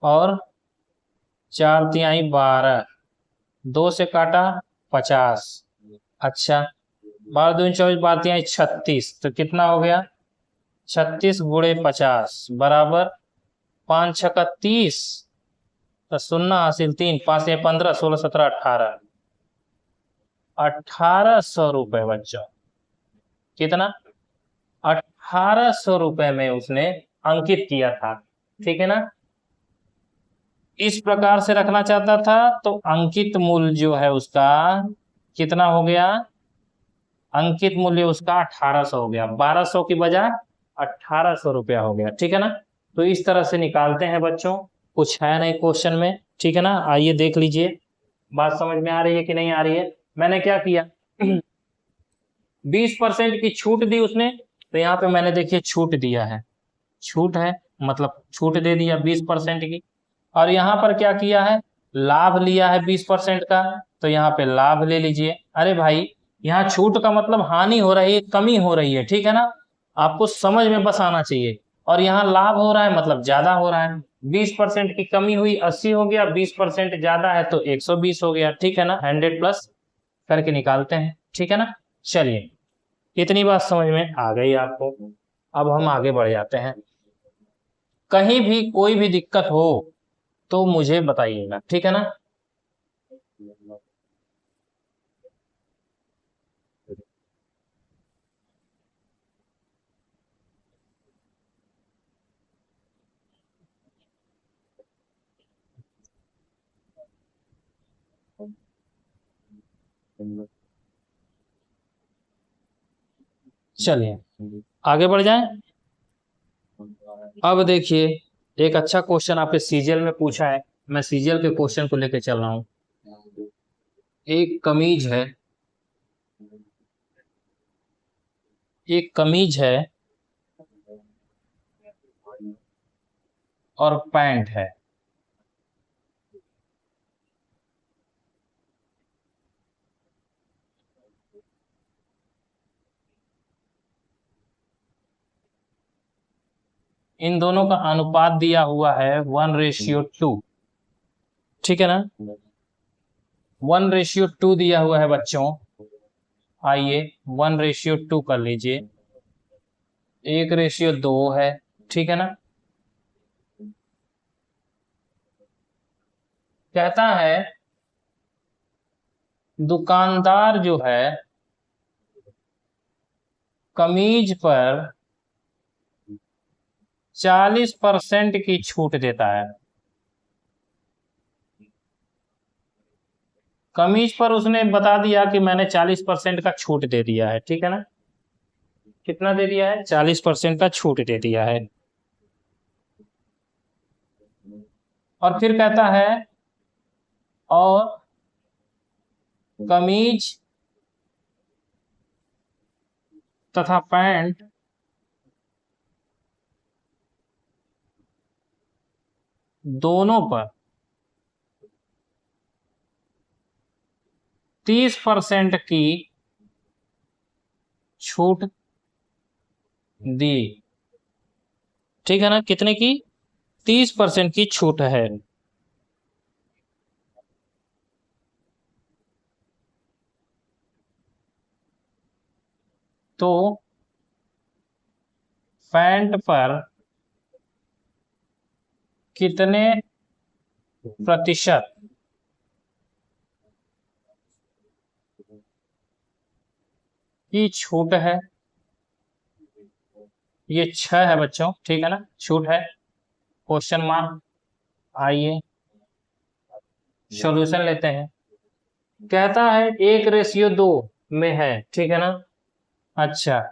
और 4 तिहाई 12, 2 से काटा 50। अच्छा 12 दूनी 24, 12 तिहाई 36, तो कितना हो गया 36 गुणे 50 बराबर 5 छक्का 30, तो शून्य हासिल 3, 5 से 15, 16 17 18, 1800 रुपए बच्चों, कितना 1800 रुपए में उसने अंकित किया था, ठीक है ना। इस प्रकार से रखना चाहता था तो अंकित मूल्य जो है उसका कितना हो गया, अंकित मूल्य उसका 1800 हो गया, 1200 की बजाय 1800 रुपया हो गया, ठीक है ना। तो इस तरह से निकालते हैं बच्चों, कुछ है नहीं क्वेश्चन में, ठीक है ना। आइए देख लीजिए, बात समझ में आ रही है कि नहीं आ रही है। मैंने क्या किया 20% की छूट दी उसने, तो यहाँ पे मैंने देखिए छूट दिया है, छूट है मतलब छूट दे दिया 20% की। और यहाँ पर क्या किया है, लाभ लिया है 20% का, तो यहाँ पे लाभ ले लीजिए। अरे भाई यहाँ छूट का मतलब हानि हो रही है, कमी हो रही है, ठीक है ना, आपको समझ में बस आना चाहिए। और यहाँ लाभ हो रहा है मतलब ज्यादा हो रहा है, 20% की कमी हुई 80 हो गया, 20% ज्यादा है तो 120 हो गया, ठीक है ना, 100 प्लस करके निकालते हैं, ठीक है ना। चलिए, इतनी बात समझ में आ गई आपको। अब हम आगे बढ़ जाते हैं। कहीं भी कोई भी दिक्कत हो तो मुझे बताइएगा, ठीक है ना। चलिए आगे बढ़ जाएं। अब देखिए, एक अच्छा क्वेश्चन आपके सीजीएल में पूछा है, मैं सीजीएल के क्वेश्चन को लेकर चल रहा हूँ। एक कमीज है, एक कमीज है और पैंट है। इन दोनों का अनुपात दिया हुआ है 1:2, ठीक है ना। 1:2 दिया हुआ है बच्चों। आइए 1:2 कर लीजिए। 1:2 है, ठीक है ना। कहता है दुकानदार जो है कमीज पर 40% की छूट देता है। कमीज पर उसने बता दिया कि मैंने 40% का छूट दे दिया है, ठीक है ना। कितना दे दिया है? 40% का छूट दे दिया है। और फिर कहता है और कमीज तथा पैंट दोनों पर 30% की छूट दी, ठीक है ना। कितने की? 30% की छूट है। तो पैंट पर कितने प्रतिशत की छूट है? ये 6 है बच्चों, ठीक है ना, छूट है, क्वेश्चन मार्क। आइए सॉल्यूशन लेते हैं। कहता है 1:2 में है, ठीक है ना। अच्छा,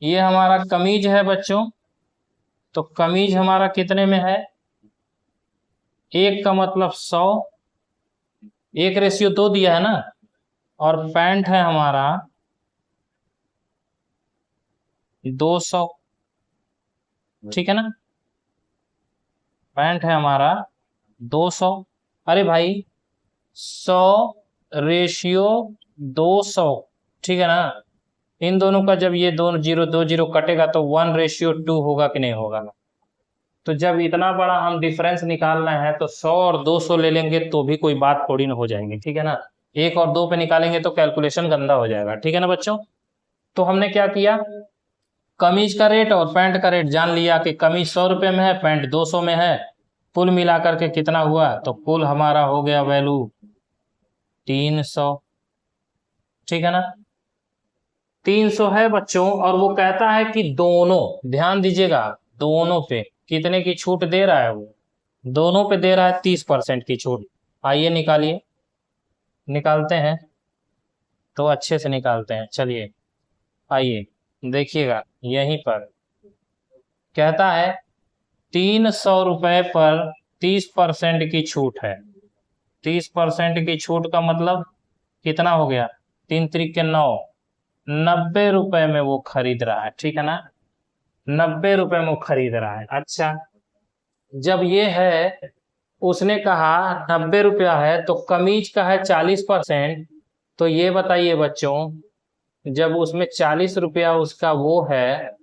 ये हमारा कमीज है बच्चों, तो कमीज हमारा कितने में है? 1 का मतलब 100, 1:2 दिया है ना। और पैंट है हमारा 200, ठीक है ना। पैंट है हमारा 200। अरे भाई 100:200, ठीक है ना। इन दोनों का जब ये दोनों 0 2 0 कटेगा तो 1:2 होगा कि नहीं होगा। तो जब इतना बड़ा हम डिफरेंस निकालना है तो 100 और 200 ले लेंगे तो भी कोई बात थोड़ी ना हो जाएगी, ठीक है ना। 1 और 2 पे निकालेंगे तो कैलकुलेशन गंदा हो जाएगा, ठीक है ना बच्चों। तो हमने क्या किया, कमीज का रेट और पैंट का रेट जान लिया कि कमीज 100 रुपये में है, पैंट 200 में है। कुल मिलाकर के कितना हुआ, तो कुल हमारा हो गया वैल्यू 300, ठीक है ना। 300 है बच्चों। और वो कहता है कि दोनों, ध्यान दीजिएगा, दोनों पे कितने की छूट दे रहा है वो? दोनों पे दे रहा है 30% की छूट। आइए निकालिए, निकालते हैं तो अच्छे से निकालते हैं। चलिए आइए देखिएगा, यहीं पर कहता है 300 रुपये पर 30% की छूट है। 30% की छूट का मतलब कितना हो गया? 3 3 के 9, 90 रुपए में वो खरीद रहा है, ठीक है ना। 90 रुपए में वो खरीद रहा है। अच्छा, जब ये है, उसने कहा 90 रुपया है तो कमीज का है 40%। तो ये बताइए बच्चों, जब उसमें 40 रुपया उसका वो है,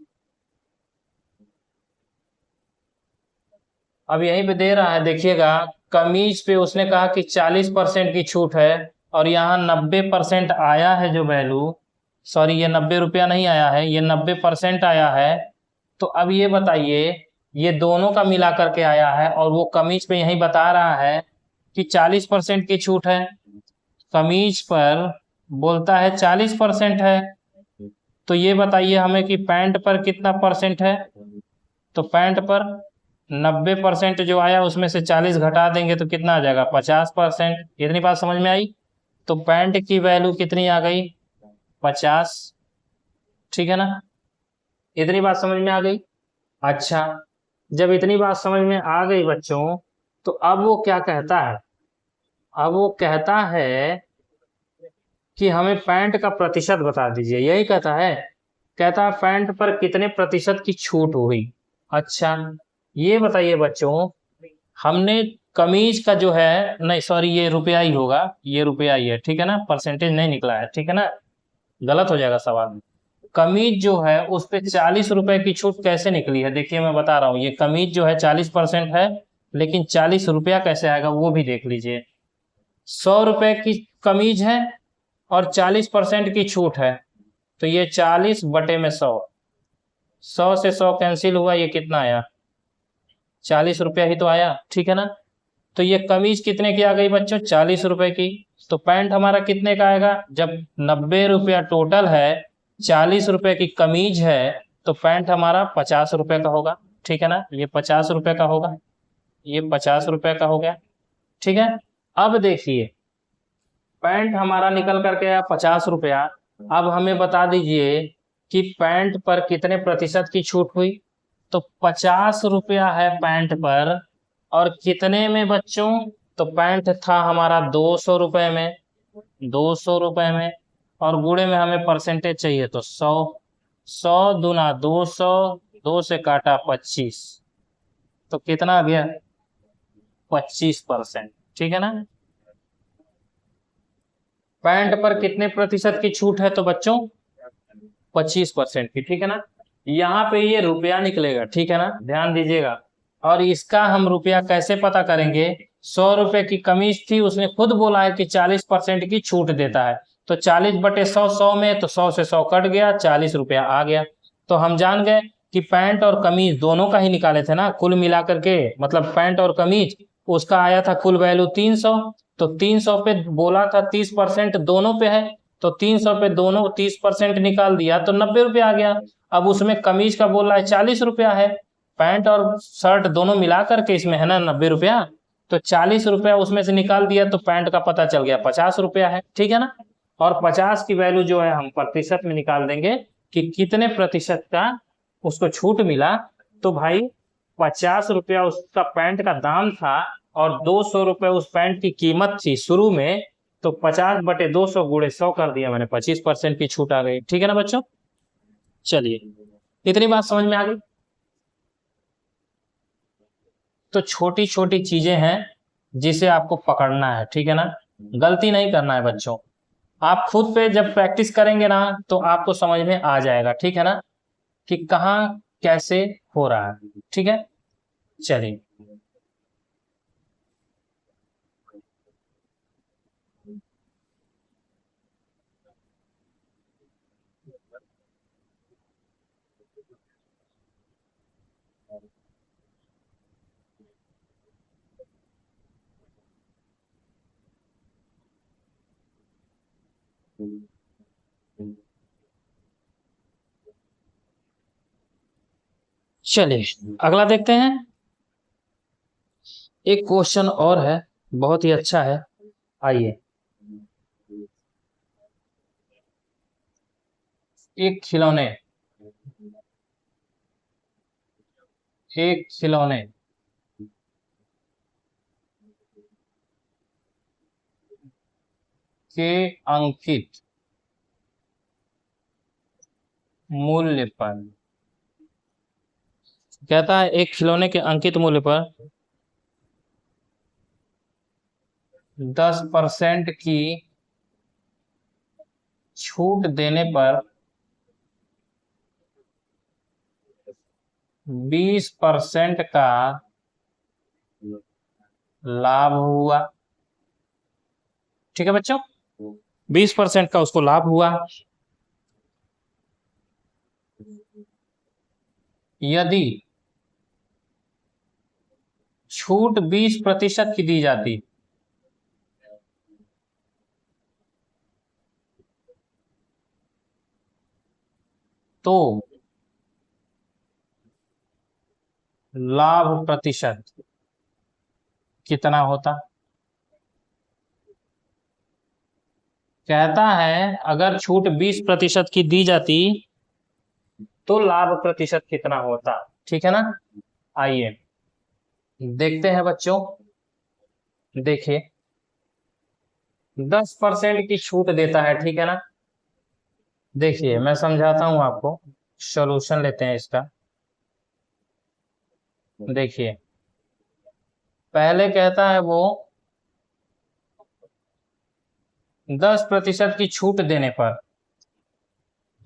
अब यहीं पे दे रहा है देखिएगा, कमीज पे उसने कहा कि 40% की छूट है, और यहाँ 90% आया है जो वैल्यू, सॉरी ये 90 रुपया नहीं आया है, ये 90% आया है। तो अब ये बताइए, ये दोनों का मिला करके आया है और वो कमीज पे यही बता रहा है कि 40% की छूट है। कमीज पर बोलता है 40% है। तो ये बताइए हमें कि पैंट पर कितना परसेंट है। तो पैंट पर 90% जो आया उसमें से 40 घटा देंगे तो कितना आ जाएगा, 50%। इतनी बात समझ में आई। तो पैंट की वैल्यू कितनी आ गई, 50। ठीक है ना, इतनी बात समझ में आ गई। अच्छा, जब इतनी बात समझ में आ गई बच्चों, तो अब वो क्या कहता है, अब वो कहता है कि हमें पैंट का प्रतिशत बता दीजिए, यही कहता है। कहता है पैंट पर कितने प्रतिशत की छूट हुई। अच्छा, ये बताइए बच्चों, हमने कमीज का जो है, नहीं सॉरी ये रुपया ही होगा, ये रुपया ही है, ठीक है ना, परसेंटेज नहीं निकला है, ठीक है ना, गलत हो जाएगा सवाल। कमीज जो है उस पे 40 रुपए की छूट कैसे निकली है, देखिए मैं बता रहा हूँ। ये कमीज जो है 40% है, लेकिन 40 रुपया कैसे आएगा वो भी देख लीजिए। 100 रुपए की कमीज है और 40% की छूट है, तो ये 40/100, 100 से 100 कैंसिल हुआ, ये कितना आया, 40 रुपया ही तो आया, ठीक है ना। तो ये कमीज कितने की आ गई बच्चों, 40 रुपए की। तो पैंट हमारा कितने का आएगा, जब 90 रुपया टोटल है, 40 रुपए की कमीज है, तो पैंट हमारा 50 रुपए का होगा, ठीक है ना, ये 50 रुपए का होगा, ये 50 रुपए का हो गया, ठीक है। अब देखिए, पैंट हमारा निकल करके आया 50 रुपया। अब हमें बता दीजिए कि पैंट पर कितने प्रतिशत की छूट हुई। तो 50 रुपया है पैंट पर, और कितने में बच्चों, तो पैंट था हमारा 200 रुपए में, 200 रुपए में, और गुणे में हमें परसेंटेज चाहिए, तो 100, 100 दूना 200, 2 से काटा 25, तो कितना आ गया, 25%, ठीक है ना। पैंट पर कितने प्रतिशत की छूट है, तो बच्चों 25% की, ठीक है ना। यहाँ पे ये रुपया निकलेगा, ठीक है ना, ध्यान दीजिएगा। और इसका हम रुपया कैसे पता करेंगे, 100 रुपए की कमीज थी, उसने खुद बोला है कि 40% की छूट देता है। तो 40/100, 100 में, तो 100 से 100 कट गया, 40 रुपया आ गया। तो हम जान गए कि पैंट और कमीज दोनों का ही निकाले थे ना, कुल मिला करके, मतलब पैंट और कमीज, उसका आया था कुल वैल्यू 300। तो 300 पे बोला था 30% दोनों पे है, तो 300 पे दोनों 30% निकाल दिया तो 90 रुपया आ गया। अब उसमें कमीज का बोल रहा है 40 रुपया है, पैंट और शर्ट दोनों मिला करके इसमें है ना 90 रुपया, तो 40 रुपया उसमें से निकाल दिया तो पैंट का पता चल गया 50 रुपया है, ठीक है ना। और 50 की वैल्यू जो है हम प्रतिशत में निकाल देंगे कि कितने प्रतिशत का उसको छूट मिला। तो भाई 50 रुपया उसका पैंट का दाम था, और 200 रुपये उस पैंट की कीमत थी शुरू में, तो 50/200 गुणे 100 कर दिया मैंने, 25% की छूट आ गई, ठीक है ना बच्चों। चलिए, इतनी बात समझ में आ गई। तो छोटी छोटी चीजें हैं जिसे आपको पकड़ना है, ठीक है ना, गलती नहीं करना है बच्चों। आप खुद पे जब प्रैक्टिस करेंगे ना तो आपको समझ में आ जाएगा, ठीक है ना, कि कहाँ कैसे हो रहा है, ठीक है। चलिए, चलिए अगला देखते हैं। एक क्वेश्चन और है, बहुत ही अच्छा है, आइए। एक खिलौने, एक खिलौने के अंकित मूल्य पर, कहता है एक खिलौने के अंकित मूल्य पर 10% की छूट देने पर 20% का लाभ हुआ, ठीक है बच्चों। 20% का उसको लाभ हुआ। यदि छूट 20% की दी जाती तो लाभ प्रतिशत कितना होता? कहता है अगर छूट 20% की दी जाती तो लाभ प्रतिशत कितना होता। ठीक है ना। आइए देखते हैं बच्चों। देखिए 10% की छूट देता है, ठीक है ना। देखिए मैं समझाता हूं आपको, सॉल्यूशन लेते हैं इसका। देखिए पहले कहता है वो 10% की छूट देने पर,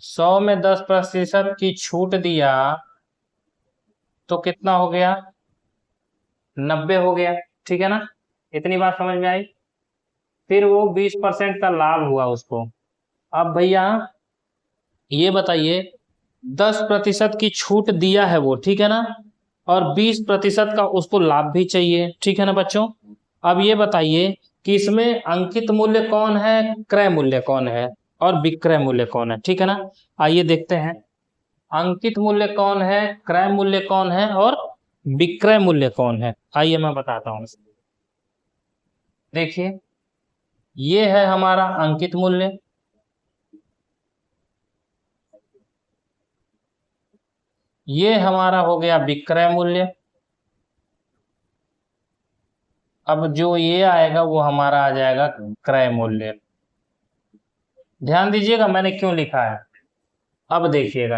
100 में 10% की छूट दिया तो कितना हो गया? 90 हो गया। ठीक है ना, इतनी बात समझ में आई। फिर वो 20% का लाभ हुआ उसको। अब भैया ये बताइए 10% की छूट दिया है वो, ठीक है ना, और 20% का उसको लाभ भी चाहिए। ठीक है ना बच्चों। अब ये बताइए कि इसमें अंकित मूल्य कौन है, क्रय मूल्य कौन है, और विक्रय मूल्य कौन है। ठीक है ना। आइए देखते हैं अंकित मूल्य कौन है, क्रय मूल्य कौन है, और विक्रय मूल्य कौन है। आइए मैं बताता हूं। देखिए ये है हमारा अंकित मूल्य, ये हमारा हो गया विक्रय मूल्य। अब जो ये आएगा वो हमारा आ जाएगा क्रय मूल्य। ध्यान दीजिएगा मैंने क्यों लिखा है। अब देखिएगा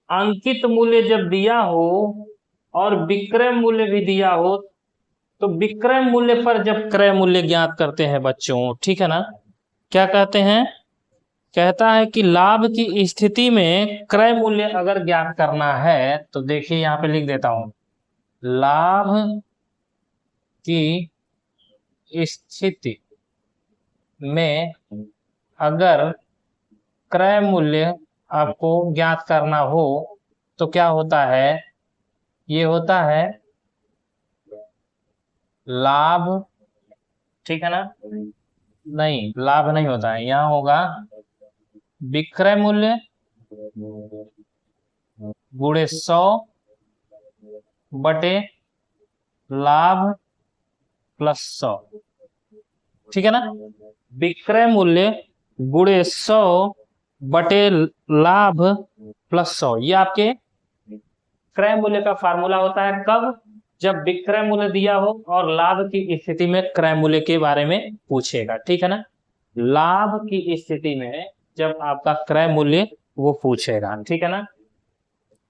अंकित मूल्य जब दिया हो और विक्रय मूल्य भी दिया हो तो विक्रय मूल्य पर जब क्रय मूल्य ज्ञात करते हैं बच्चों, ठीक है ना, क्या कहते हैं, कहता है कि लाभ की स्थिति में क्रय मूल्य अगर ज्ञात करना है तो देखिए यहां पे लिख देता हूं, लाभ की स्थिति में अगर क्रय मूल्य आपको ज्ञात करना हो तो क्या होता है, ये होता है लाभ। ठीक है ना, नहीं लाभ नहीं होता है, यहाँ होगा विक्रय मूल्य गुणे 100 बटे लाभ प्लस 100। ठीक है ना, विक्रय मूल्य गुणे 100 बटे लाभ प्लस 100, ये आपके क्रय मूल्य का फार्मूला होता है। कब? जब विक्रय मूल्य दिया हो और लाभ की स्थिति में क्रय मूल्य के बारे में पूछेगा। ठीक है ना, लाभ की स्थिति में जब आपका क्रय मूल्य वो पूछेगा। ठीक है ना।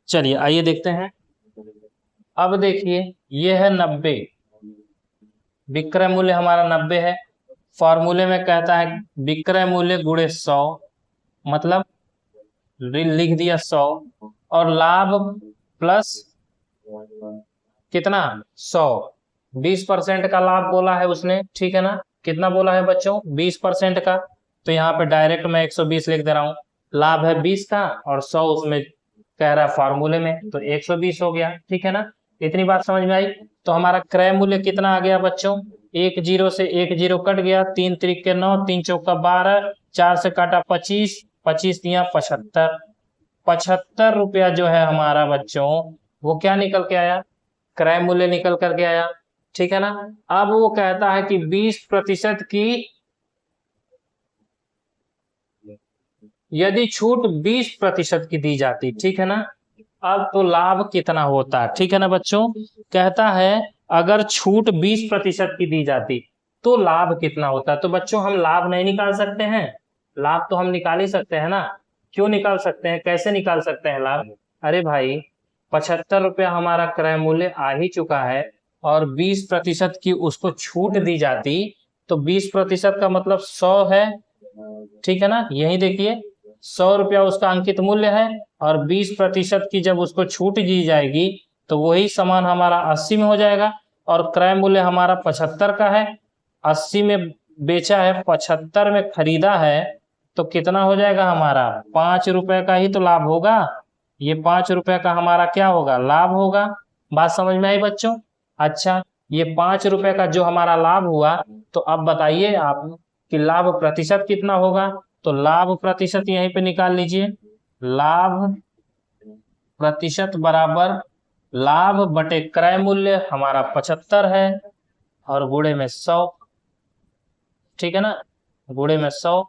चलिए आइए देखते हैं। अब देखिए ये है 90, विक्रय मूल्य हमारा 90 है। फॉर्मूले में कहता है विक्रय मूल्य गुणे 100, मतलब लिख दिया 100, और लाभ प्लस कितना 100, 20% का लाभ बोला है उसने। ठीक है ना, कितना बोला है बच्चों, 20% का। तो यहाँ पे डायरेक्ट मैं 120 लिख दे रहा हूँ। लाभ है 20 का और 100 उसमें कह रहा है फार्मूले में, तो 120 हो गया। ठीक है ना, इतनी बात समझ में आई। तो हमारा क्रय मूल्य कितना आ गया बच्चों, 10 से 10 कट गया, 3 त्रिक के 9, 3 चौका 12, 4 से काटा 25, 25 दिया 75, 75 रुपया जो है हमारा बच्चों वो क्या निकल के आया, क्रय मूल्य निकल करके आया। ठीक है ना। अब वो कहता है कि 20% की, यदि छूट 20% की दी जाती, ठीक है ना, अब तो लाभ कितना होता। ठीक है ना बच्चों, कहता है अगर छूट 20% की दी जाती तो लाभ कितना होता। तो बच्चों हम लाभ नहीं निकाल सकते हैं, लाभ तो हम निकाल ही सकते हैं ना। क्यों निकाल सकते हैं, कैसे निकाल सकते हैं लाभ। अरे भाई 75 रुपया हमारा क्रय मूल्य आ ही चुका है और 20% की उसको छूट दी जाती तो 20% का मतलब 100 है। ठीक है ना, यही देखिए 100 रुपया उसका अंकित मूल्य है और 20% की जब उसको छूट दी जाएगी तो वही सामान हमारा 80 में हो जाएगा और क्रय मूल्य हमारा 75 का है। 80 में बेचा है 75 में खरीदा है तो कितना हो जाएगा हमारा 5 रुपए का ही तो लाभ होगा। ये 5 रुपए का हमारा क्या होगा लाभ होगा। बात समझ में आई बच्चों। अच्छा ये 5 रुपए का जो हमारा लाभ हुआ तो अब बताइए आप कि लाभ प्रतिशत कितना होगा। तो लाभ प्रतिशत यहीं पे निकाल लीजिए। लाभ प्रतिशत बराबर लाभ बटे क्रय मूल्य हमारा 75 है और गुणे में 100। ठीक है ना, गुणे में 100।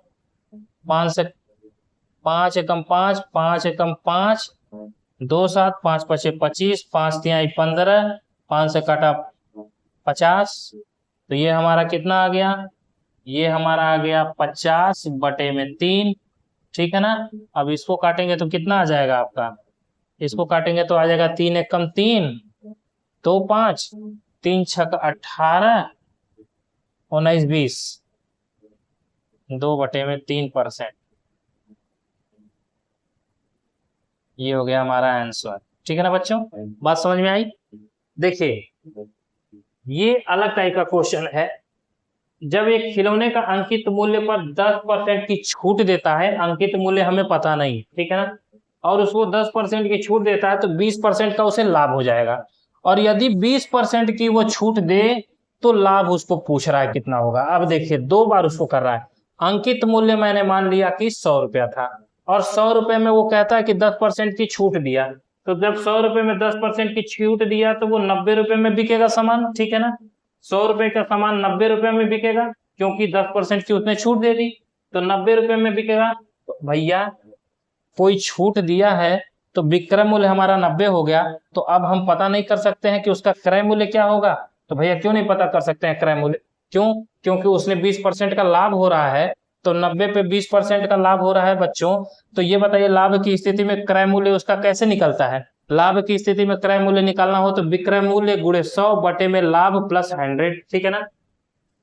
5 एकम 5, 5 एकम 5, 2 7, 5 पचे 25, 5 तिहाई 15, 5 से काटा 50। तो ये हमारा कितना आ गया, ये हमारा आ गया 50 बटे में 3। ठीक है ना। अब इसको काटेंगे तो कितना आ जाएगा आपका, इसको काटेंगे तो आ जाएगा 3 एकम 3, 2 5, 3 छक 18, 19 20, 2 बटे में 3%। ये हो गया हमारा आंसर। ठीक है ना बच्चों, बात समझ में आई। देखिए ये अलग टाइप का क्वेश्चन है। जब एक खिलौने का अंकित मूल्य पर 10% की छूट देता है, अंकित मूल्य हमें पता नहीं, ठीक है ना, और उसको 10% की छूट देता है तो 20% का उसे लाभ हो जाएगा। और यदि 20% की वो छूट दे तो लाभ उसको पूछ रहा है कितना होगा। अब देखिए 2 बार उसको कर रहा है। अंकित मूल्य मैंने मान लिया कि 100 रुपया था और 100 रुपए में वो कहता है कि 10% की छूट दिया। तो जब 100 रुपए में 10% की छूट दिया तो वो 90 रुपए में बिकेगा सामान। ठीक है ना, 100 रुपए का सामान 90 रुपए में बिकेगा क्योंकि 10% की उसने छूट दे दी, तो 90 रुपए में बिकेगा। तो भैया कोई छूट दिया है तो विक्रय मूल्य हमारा 90 हो गया। तो अब हम पता नहीं कर सकते हैं कि उसका क्रय मूल्य क्या होगा। तो भैया क्यों नहीं पता कर सकते हैं क्रय मूल्य, क्यों, क्योंकि उसने 20% का लाभ हो रहा है तो 90 पे 20% का लाभ हो रहा है बच्चों। तो ये बताइए लाभ की स्थिति में क्रय मूल्य उसका कैसे निकलता है। लाभ की स्थिति में क्रय मूल्य निकालना हो तो विक्रय मूल्य गुणे 100 बटे में लाभ प्लस 100। ठीक है ना।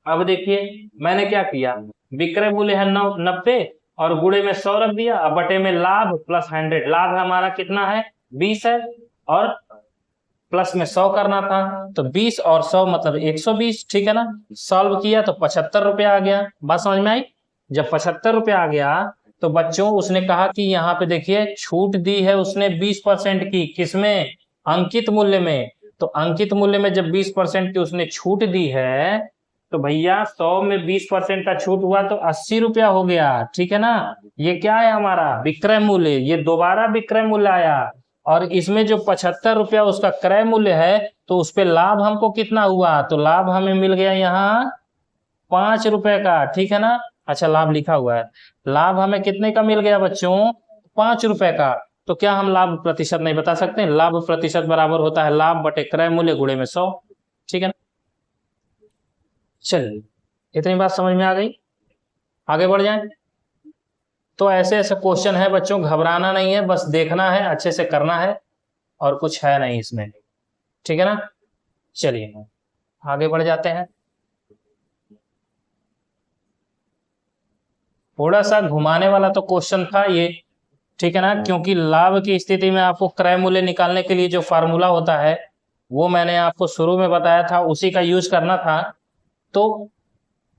अब देखिए मैंने क्या किया, विक्रय मूल्य है 90 और गुणे में 100 रख दिया, अब बटे में लाभ प्लस 100। लाभ हमारा कितना है 20 है और प्लस में 100 करना था तो 20 और 100 मतलब 120। ठीक है ना, सॉल्व किया तो 75 रुपया आ गया। बात समझ में आई। जब 75 रुपया आ गया तो बच्चों उसने कहा कि यहाँ पे देखिए छूट दी है उसने 20% की, किसमें, अंकित मूल्य में। तो अंकित मूल्य में जब 20% की उसने छूट दी है तो भैया 100 में 20% का छूट हुआ तो 80 रुपया हो गया। ठीक है ना, ये क्या है हमारा विक्रय मूल्य, ये दोबारा विक्रय मूल्य आया। और इसमें जो 75 रुपया उसका क्रय मूल्य है तो उस पे लाभ हमको कितना हुआ, तो लाभ हमें मिल गया यहाँ 5 रुपए का। ठीक है ना, अच्छा लाभ लिखा हुआ है, लाभ हमें कितने का मिल गया बच्चों 5 रुपए का। तो क्या हम लाभ प्रतिशत नहीं बता सकते, लाभ प्रतिशत बराबर होता है लाभ बटे क्रय मूल्य गुणे में 100। ठीक है ना, चलिए इतनी बात समझ में आ गई, आगे बढ़ जाएं। तो ऐसे ऐसे क्वेश्चन है बच्चों, घबराना नहीं है, बस देखना है, अच्छे से करना है और कुछ है नहीं इसमें। ठीक है ना, चलिए आगे बढ़ जाते हैं। थोड़ा सा घुमाने वाला तो क्वेश्चन था ये, ठीक है ना, क्योंकि लाभ की स्थिति में आपको क्रय मूल्य निकालने के लिए जो फार्मूला होता है वो मैंने आपको शुरू में बताया था, उसी का यूज करना था। तो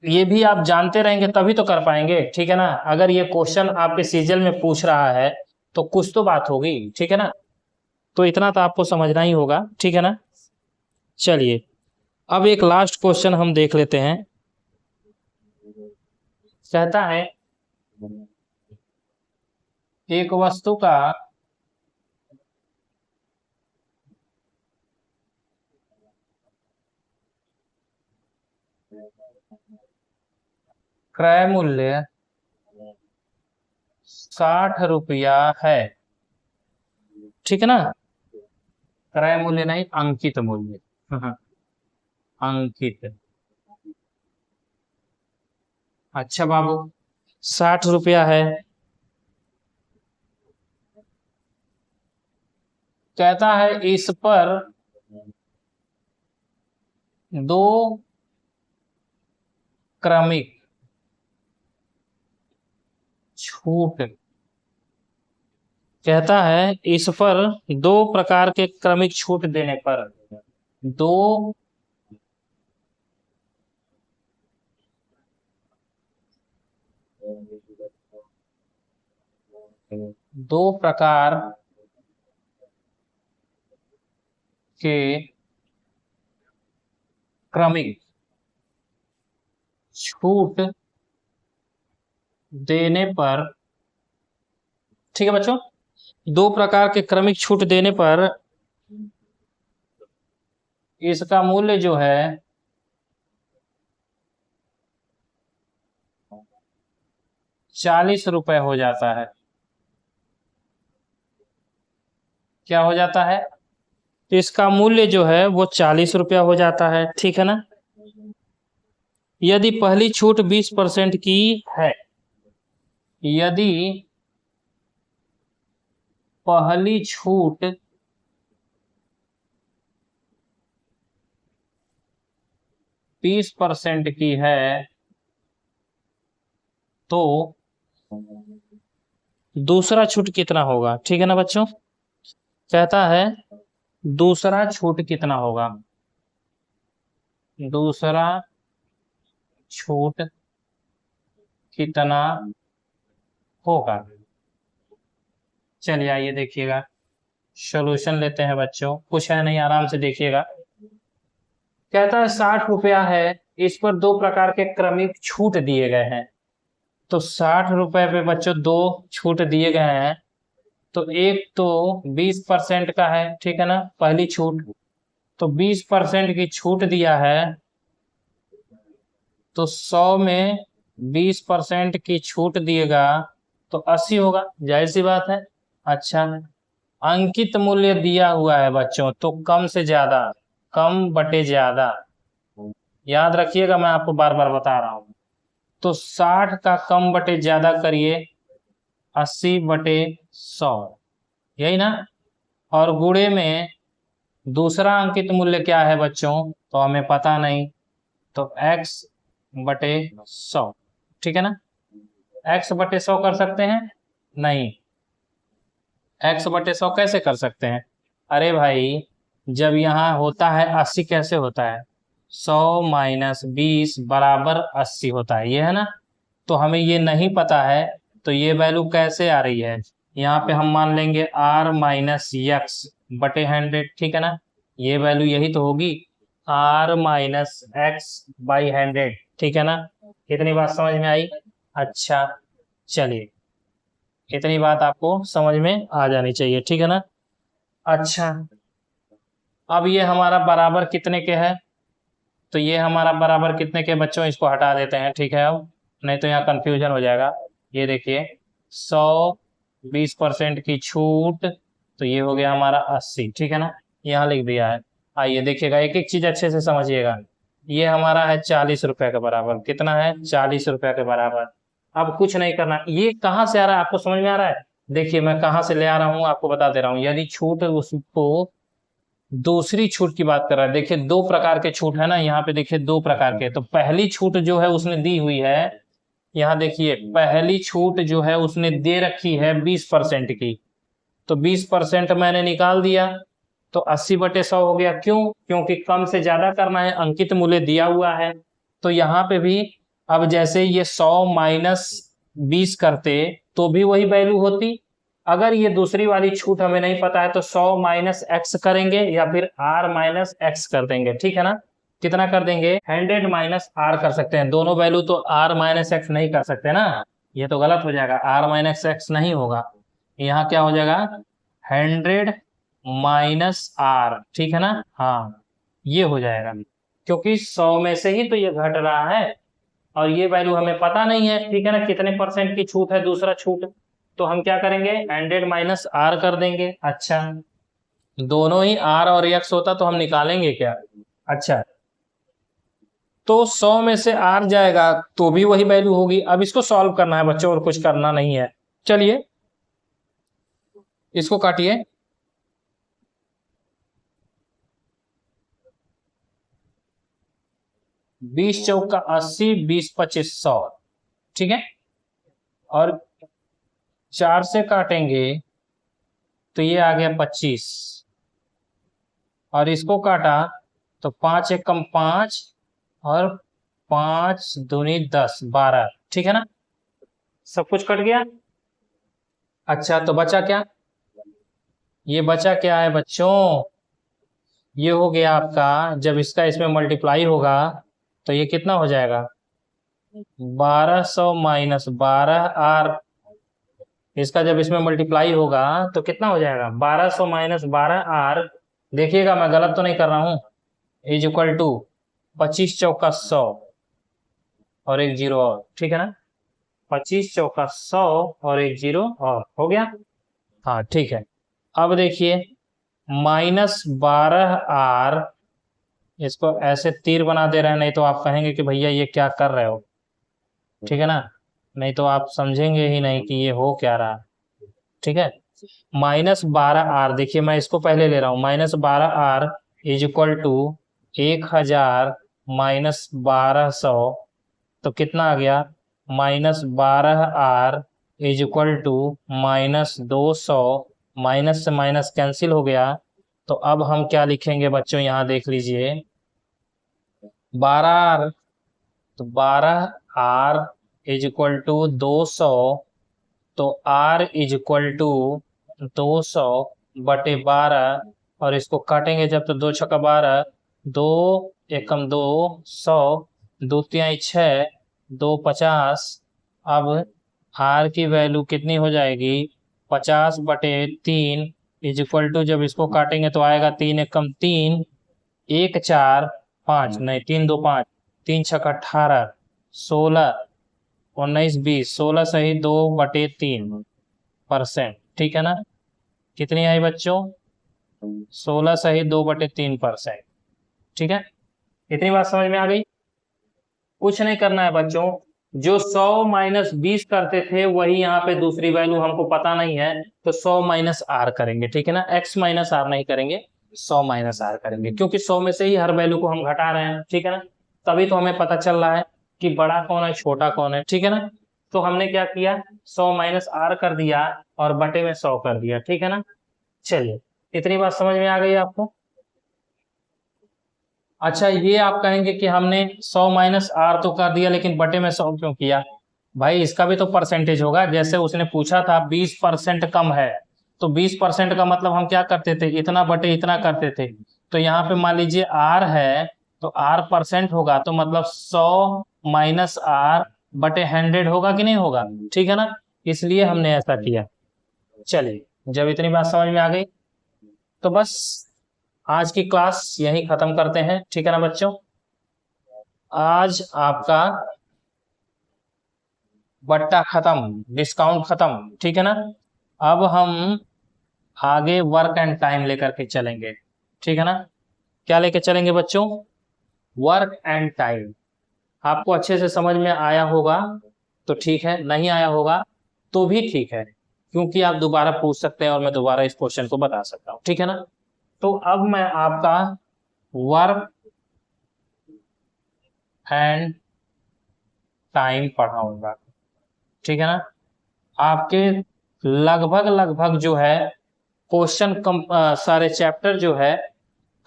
ये भी आप जानते रहेंगे तभी तो कर पाएंगे। ठीक है ना, अगर ये क्वेश्चन आपके सीजल में पूछ रहा है तो कुछ तो बात होगी। ठीक है ना, तो इतना तो आपको समझना ही होगा। ठीक है ना, चलिए अब एक लास्ट क्वेश्चन हम देख लेते हैं। कहता है एक वस्तु का क्रय मूल्य 60 रुपया है। ठीक है ना, क्रय मूल्य नहीं अंकित मूल्य अंकित। अच्छा बाबू 60 रुपया है, कहता है इस पर 2 क्रमिक छूट, कहता है इस पर 2 प्रकार के क्रमिक छूट देने पर 2 दो प्रकार के क्रमिक छूट देने पर, ठीक है बच्चों, दो प्रकार के क्रमिक छूट देने पर इसका मूल्य जो है 40 रुपए हो जाता है। क्या हो जाता है? इसका मूल्य जो है वो 40 रुपया हो जाता है, ठीक है ना। यदि पहली छूट 20% की है, यदि पहली छूट 20% की है तो दूसरा छूट कितना होगा, ठीक है ना बच्चों। कहता है दूसरा छूट कितना होगा, दूसरा छूट कितना होगा। चलिए आइए देखिएगा, सॉल्यूशन लेते हैं बच्चों, कुछ है नहीं, आराम से देखिएगा। कहता है 60 रुपया है, इस पर दो प्रकार के क्रमिक छूट दिए गए हैं। तो 60 रुपए पे बच्चों दो छूट दिए गए हैं। तो एक तो 20% का है, ठीक है ना, पहली छूट। तो 20% की छूट दिया है, तो 100 में 20% की छूट दिएगा तो 80 होगा, जाहिर सी बात है। अच्छा, अंकित मूल्य दिया हुआ है बच्चों, तो कम से ज्यादा, कम बटे ज्यादा, याद रखिएगा, मैं आपको बार बार बता रहा हूं। तो 60 का कम बटे ज्यादा करिए, 80 बटे 100, यही ना। और गुणे में दूसरा अंकित मूल्य क्या है बच्चों, तो हमें पता नहीं, तो x बटे 100, ठीक है ना। x बटे 100 कर सकते हैं? नहीं। x बटे 100 कैसे कर सकते हैं? अरे भाई, जब यहाँ होता है 80 कैसे होता है, 100 माइनस 20 बराबर 80 होता है, ये है ना। तो हमें ये नहीं पता है, तो ये वैल्यू कैसे आ रही है, यहाँ पे हम मान लेंगे r माइनस एक्स बटे 100, ठीक है ना। ये वैल्यू यही तो होगी, r माइनस एक्स बाई 100, ठीक है ना। कितनी बात समझ में आई? अच्छा, चलिए, इतनी बात आपको समझ में आ जानी चाहिए, ठीक है ना। अच्छा, अब ये हमारा बराबर कितने के है, तो ये हमारा बराबर कितने के बच्चों, इसको हटा देते हैं, ठीक है, अब नहीं तो यहाँ कंफ्यूजन हो जाएगा। ये देखिए 100, 20% की छूट, तो ये हो गया हमारा 80, ठीक है ना, यहाँ लिख दिया है। आइए देखिएगा, एक एक चीज अच्छे से समझिएगा। ये हमारा है 40 रुपए के बराबर, कितना है, 40 रुपए के बराबर। अब कुछ नहीं करना, ये कहाँ से आ रहा है आपको समझ में आ रहा है? देखिए मैं कहाँ से ले आ रहा हूँ आपको बता दे रहा हूँ। यदि छूट उसको दूसरी छूट की बात कर रहा है, देखिए दो प्रकार के छूट है ना, यहाँ पे देखिए दो प्रकार के। तो पहली छूट जो है उसने दी हुई है, यहाँ देखिए पहली छूट जो है उसने दे रखी है 20% की, तो 20% मैंने निकाल दिया, तो 80 बटे 100 हो गया। क्यों? क्योंकि कम से ज्यादा करना है, अंकित मूल्य दिया हुआ है। तो यहाँ पे भी अब जैसे ये 100 माइनस 20 करते तो भी वही वैल्यू होती। अगर ये दूसरी वाली छूट हमें नहीं पता है तो 100 माइनस एक्स करेंगे या फिर r माइनस एक्स कर देंगे, ठीक है ना। कितना कर देंगे, 100 माइनस r कर सकते हैं, दोनों वैल्यू तो r माइनस एक्स नहीं कर सकते ना, ये तो गलत हो जाएगा, r माइनस एक्स नहीं होगा। यहाँ क्या हो जाएगा, 100 माइनस r, ठीक है ना। हाँ, ये हो जाएगा, क्योंकि 100 में से ही तो ये घट रहा है और ये वैल्यू हमें पता नहीं है, ठीक है ना, कितने परसेंट की छूट है दूसरा छूट। तो हम क्या करेंगे, 100 माइनस r कर देंगे। अच्छा, दोनों ही r और x होता तो हम निकालेंगे क्या। अच्छा, तो 100 में से r जाएगा तो भी वही वैल्यू होगी। अब इसको सॉल्व करना है बच्चों, और कुछ करना नहीं है। चलिए इसको काटिए, 20 चौका 80, 20 25 100, ठीक है। और 4 से काटेंगे तो ये आ गया 25, और इसको काटा तो 5 एकम 5 और 5 दूनी 10, 12, ठीक है ना। सब कुछ कट गया। अच्छा तो बचा क्या, ये बचा क्या है बच्चों, ये हो गया आपका, जब इसका इसमें मल्टीप्लाई होगा तो ये कितना हो जाएगा, 1200 माइनस 12R। इसका जब इसमें मल्टीप्लाई होगा तो कितना हो जाएगा, 1200 माइनस 12R। देखिएगा मैं गलत तो नहीं कर रहा हूं, इज इक्वल टू 25 चौका 100 और एक जीरो और, ठीक है ना, 25 चौका 100 और एक जीरो और, हो गया। हाँ ठीक है। अब देखिए -12R, इसको ऐसे तीर बना दे रहे हैं, नहीं तो आप कहेंगे कि भैया ये क्या कर रहे हो, ठीक है ना, नहीं तो आप समझेंगे ही नहीं कि ये हो क्या रहा, ठीक है। -12R, देखिए मैं इसको पहले ले रहा हूं, -12R is equal to 1000 minus 1200, तो कितना आ गया, -12R is equal to -200, minus से माइनस कैंसिल हो गया। तो अब हम क्या लिखेंगे बच्चों, यहाँ देख लीजिए, 12R, तो 12R इज इक्वल टू 200, तो R इज इक्वल टू 200 बटे 12, और इसको काटेंगे जब तो 2 छक्का 12, 2 एकम 2, 100, 2 तिहाई 6, 2 50। अब R की वैल्यू कितनी हो जाएगी, 50 बटे 3 इज इक्वल टू, जब इसको काटेंगे तो आएगा 3 एकम 3, 1 4 5, नहीं 3 2 5, 3 छक्का 18, 16 19 20, 16 सही 2/3%, ठीक है ना, कितनी आई बच्चों, 16 सही 2/3%, ठीक है। इतनी बात समझ में आ गई। कुछ नहीं करना है बच्चों, जो 100 माइनस 20 करते थे वही यहाँ पे दूसरी वैल्यू हमको पता नहीं है, तो 100 माइनस R करेंगे, ठीक है ना, x माइनस R नहीं करेंगे, 100 माइनस R करेंगे, क्योंकि 100 में से ही हर वैल्यू को हम घटा रहे हैं, ठीक है ना, तभी तो हमें पता चल रहा है कि बड़ा कौन है छोटा कौन है, ठीक है ना। तो हमने क्या किया, 100 माइनस R कर दिया और बटे में 100 कर दिया, ठीक है ना। चलिए इतनी बात समझ में आ गई आपको। अच्छा ये आप कहेंगे कि हमने 100 माइनस R तो कर दिया लेकिन बटे में 100 क्यों किया, भाई इसका भी तो परसेंटेज होगा, जैसे उसने पूछा था 20% कम है, तो 20% का मतलब हम क्या करते थे, इतना बटे इतना करते थे, तो यहाँ पे मान लीजिए R है तो R परसेंट होगा, तो मतलब 100 माइनस R बटे 100 होगा कि नहीं होगा, ठीक है ना, इसलिए हमने ऐसा किया। चलिए जब इतनी बात समझ में आ गई तो बस आज की क्लास यहीं खत्म करते हैं, ठीक है ना बच्चों। आज आपका बट्टा खत्म, डिस्काउंट खत्म, ठीक है ना। अब हम आगे वर्क एंड टाइम लेकर के चलेंगे, ठीक है ना। क्या लेकर चलेंगे बच्चों, वर्क एंड टाइम। आपको अच्छे से समझ में आया होगा तो ठीक है, नहीं आया होगा तो भी ठीक है, क्योंकि आप दोबारा पूछ सकते हैं और मैं दोबारा इस क्वेश्चन को बता सकता हूँ, ठीक है ना। तो अब मैं आपका वर्क एंड टाइम पढ़ाऊंगा, ठीक है ना। आपके लगभग लगभग जो है क्वेश्चन सारे चैप्टर जो है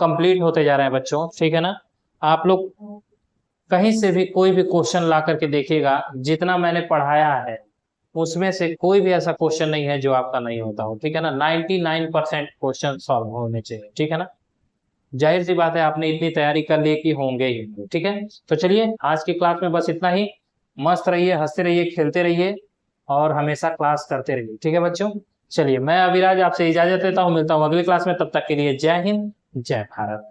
कंप्लीट होते जा रहे हैं बच्चों, ठीक है ना। आप लोग कहीं से भी कोई भी क्वेश्चन ला करके देखिएगा, जितना मैंने पढ़ाया है उसमें से कोई भी ऐसा क्वेश्चन नहीं है जो आपका नहीं होता हो, ठीक है ना। 99% क्वेश्चन सॉल्व होने चाहिए, ठीक है ना। जाहिर सी बात है आपने इतनी तैयारी कर ली कि होंगे ही, ठीक है। तो चलिए आज की क्लास में बस इतना ही, मस्त रहिए, हंसते रहिए, खेलते रहिए और हमेशा क्लास करते रहिए, ठीक है बच्चों। चलिए मैं अविराज आपसे इजाजत लेता हूँ, मिलता हूँ अगली क्लास में, तब तक के लिए जय हिंद जय भारत।